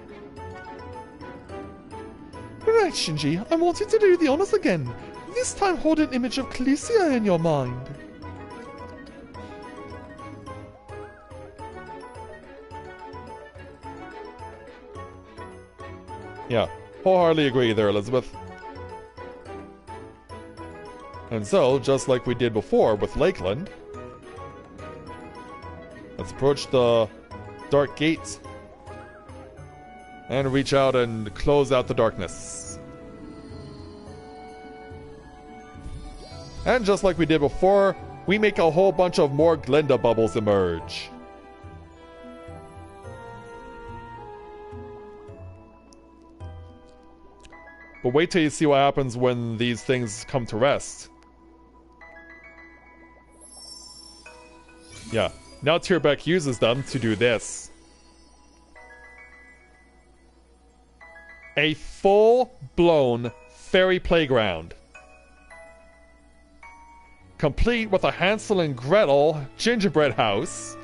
Right, Shinji, I want you to do the honors again. This time hold an image of Khaleesi in your mind. Yeah, wholeheartedly agree there, Elizabeth. And so, just like we did before with Lakeland, let's approach the dark gate and reach out and close out the darkness. And just like we did before, we make a whole bunch of more Glinda bubbles emerge. But wait till you see what happens when these things come to rest. Yeah, now Tierbeck uses them to do this. A full-blown fairy playground. Complete with a Hansel and Gretel gingerbread house.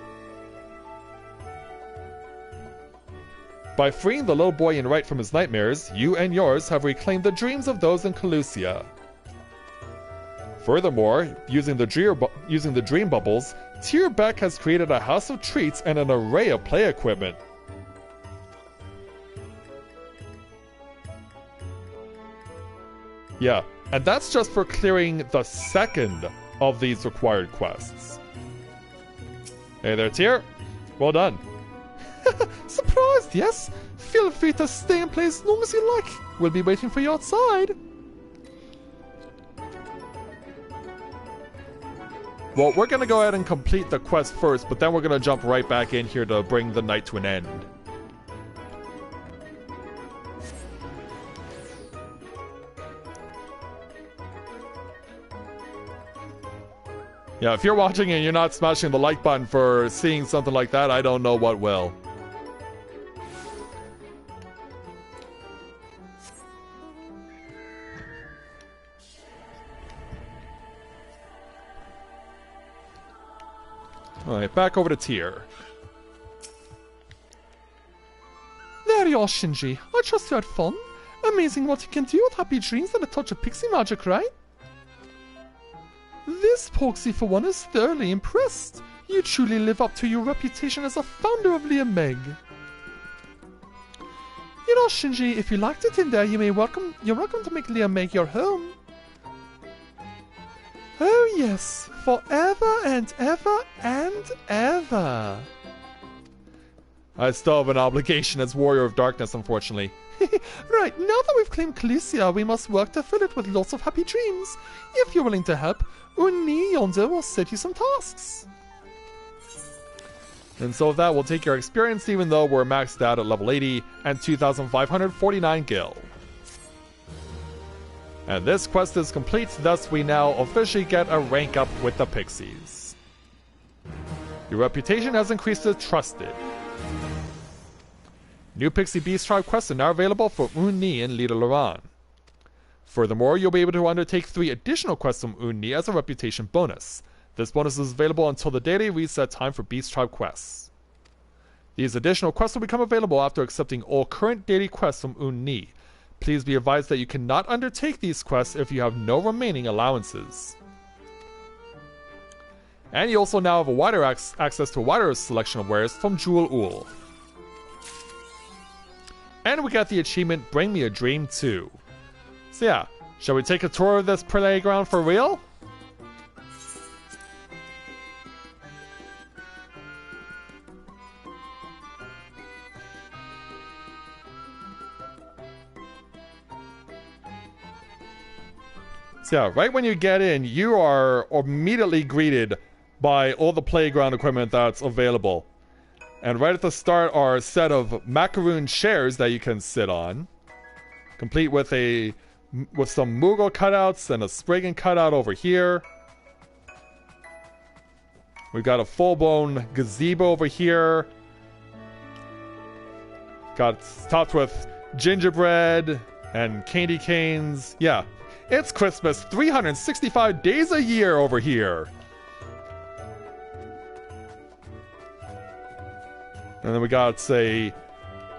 By freeing the little boy in Right from his nightmares, you and yours have reclaimed the dreams of those in Calusia. Furthermore, using the dream bubbles, Tierbeck has created a house of treats and an array of play equipment. Yeah, and that's just for clearing the second of these required quests. Hey there, Tier. Well done. Surprised, yes? Feel free to stay and play as long as you like. We'll be waiting for you outside. Well, we're gonna go ahead and complete the quest first, but then we're gonna jump right back in here to bring the night to an end. Yeah, if you're watching and you're not smashing the like button for seeing something like that, I don't know what will. Alright, back over to Tier. There you are, Shinji. I trust you had fun. Amazing what you can do with happy dreams and a touch of pixie magic, right? This Poxy, for one, is thoroughly impressed. You truly live up to your reputation as a founder of Leah Meg. You know, Shinji, if you liked it in there, you're welcome to make Leah Meg your home. Oh yes, forever and ever and ever. I still have an obligation as Warrior of Darkness, unfortunately. Right, now that we've claimed Calusia, we must work to fill it with lots of happy dreams. If you're willing to help, Uni yonder will set you some tasks. And so with that, we'll take your experience, even though we're maxed out at level 80 and 2,549 gil. And this quest is complete, thus we now officially get a rank up with the Pixies. Your reputation has increased to Trusted. New Pixie Beast Tribe quests are now available for Uni and Lida Loran. Furthermore, you'll be able to undertake 3 additional quests from Uni as a reputation bonus. This bonus is available until the daily reset time for Beast Tribe quests. These additional quests will become available after accepting all current daily quests from Uni. Please be advised that you cannot undertake these quests if you have no remaining allowances. And you also now have a wider access to a wider selection of wares from Jewel Ul. And we got the achievement Bring Me a Dream too. So yeah, shall we take a tour of this playground for real? So yeah, right when you get in, you are immediately greeted by all the playground equipment that's available. And right at the start are a set of macaroon chairs that you can sit on, complete with some Moogle cutouts and a Spriggan cutout over here. We've got a full-blown gazebo over here. Got topped with gingerbread and candy canes. Yeah, it's Christmas 365 days a year over here. And then we got a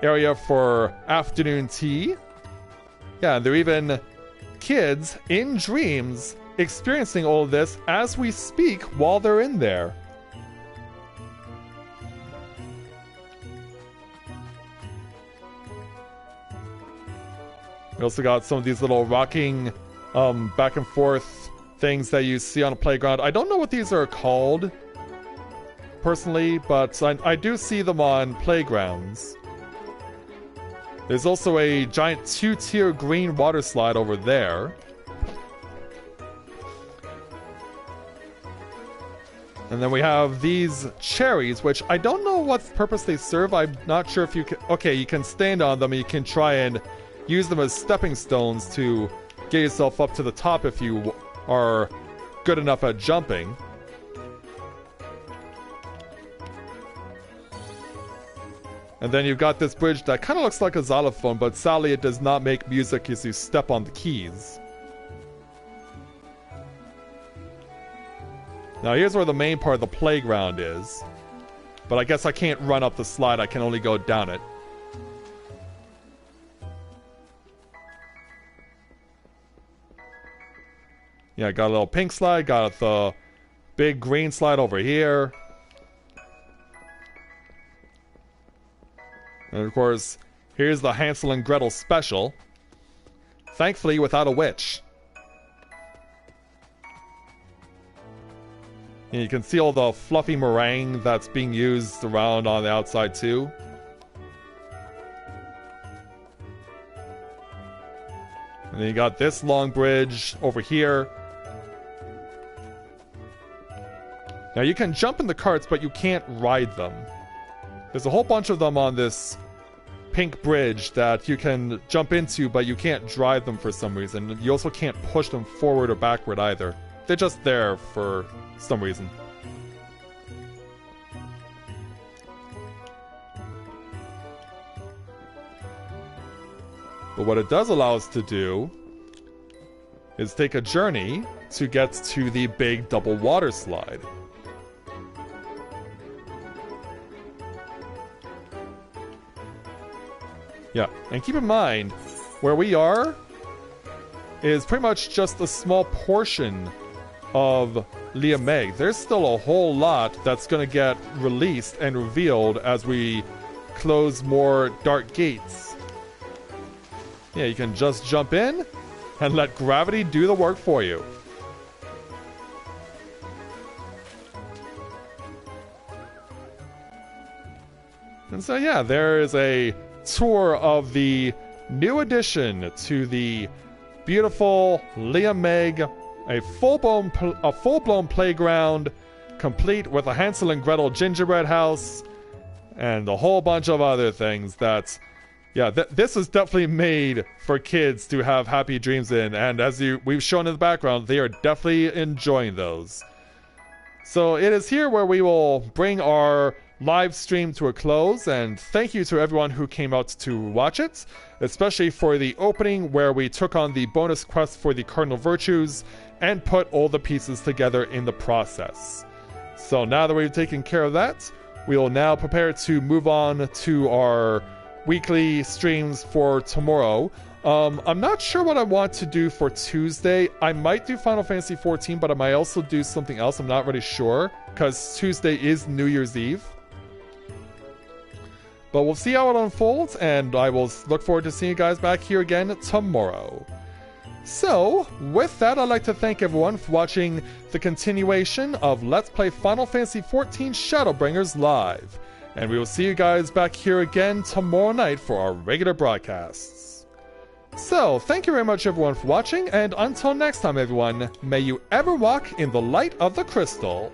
area for afternoon tea. Yeah, and there are even kids in dreams experiencing all of this as we speak while they're in there. We also got some of these little rocking back and forth things that you see on a playground. I don't know what these are called personally, but I do see them on playgrounds. There's also a giant 2-tier green water slide over there. And then we have these cherries, which I don't know what purpose they serve. I'm not sure if you can... Okay, you can stand on them and you can try and use them as stepping stones to get yourself up to the top if you are good enough at jumping. And then you've got this bridge that kind of looks like a xylophone, but sadly it does not make music as you step on the keys. Now here's where the main part of the playground is. But I guess I can't run up the slide, I can only go down it. Yeah, got a little pink slide, got the big green slide over here. And of course, here's the Hansel and Gretel special. Thankfully, without a witch. And you can see all the fluffy meringue that's being used around on the outside too. And then you got this long bridge over here. Now you can jump in the carts, but you can't ride them. There's a whole bunch of them on this pink bridge that you can jump into, but you can't drive them for some reason. You also can't push them forward or backward either. They're just there for some reason. But what it does allow us to do is take a journey to get to the big double water slide. Yeah, and keep in mind, where we are is pretty much just a small portion of Lia Meg. There's still a whole lot that's going to get released and revealed as we close more dark gates. Yeah, you can just jump in and let gravity do the work for you. And so yeah, there is a tour of the new addition to the beautiful Lia Meg, a full-blown playground, complete with a Hansel and Gretel gingerbread house, and a whole bunch of other things that, yeah, this is definitely made for kids to have happy dreams in, and as we've shown in the background, they are definitely enjoying those. So it is here where we will bring our live stream to a close, and thank you to everyone who came out to watch it, especially for the opening where we took on the bonus quest for the Cardinal Virtues and put all the pieces together in the process. So now that we've taken care of that, we will now prepare to move on to our weekly streams for tomorrow. I'm not sure what I want to do for Tuesday. I might do Final Fantasy XIV, but I might also do something else. I'm not really sure, because Tuesday is New Year's Eve. But we'll see how it unfolds, and I will look forward to seeing you guys back here again tomorrow. So, with that, I'd like to thank everyone for watching the continuation of Let's Play Final Fantasy XIV Shadowbringers Live. And we will see you guys back here again tomorrow night for our regular broadcasts. So, thank you very much everyone for watching, and until next time everyone, may you ever walk in the light of the crystal.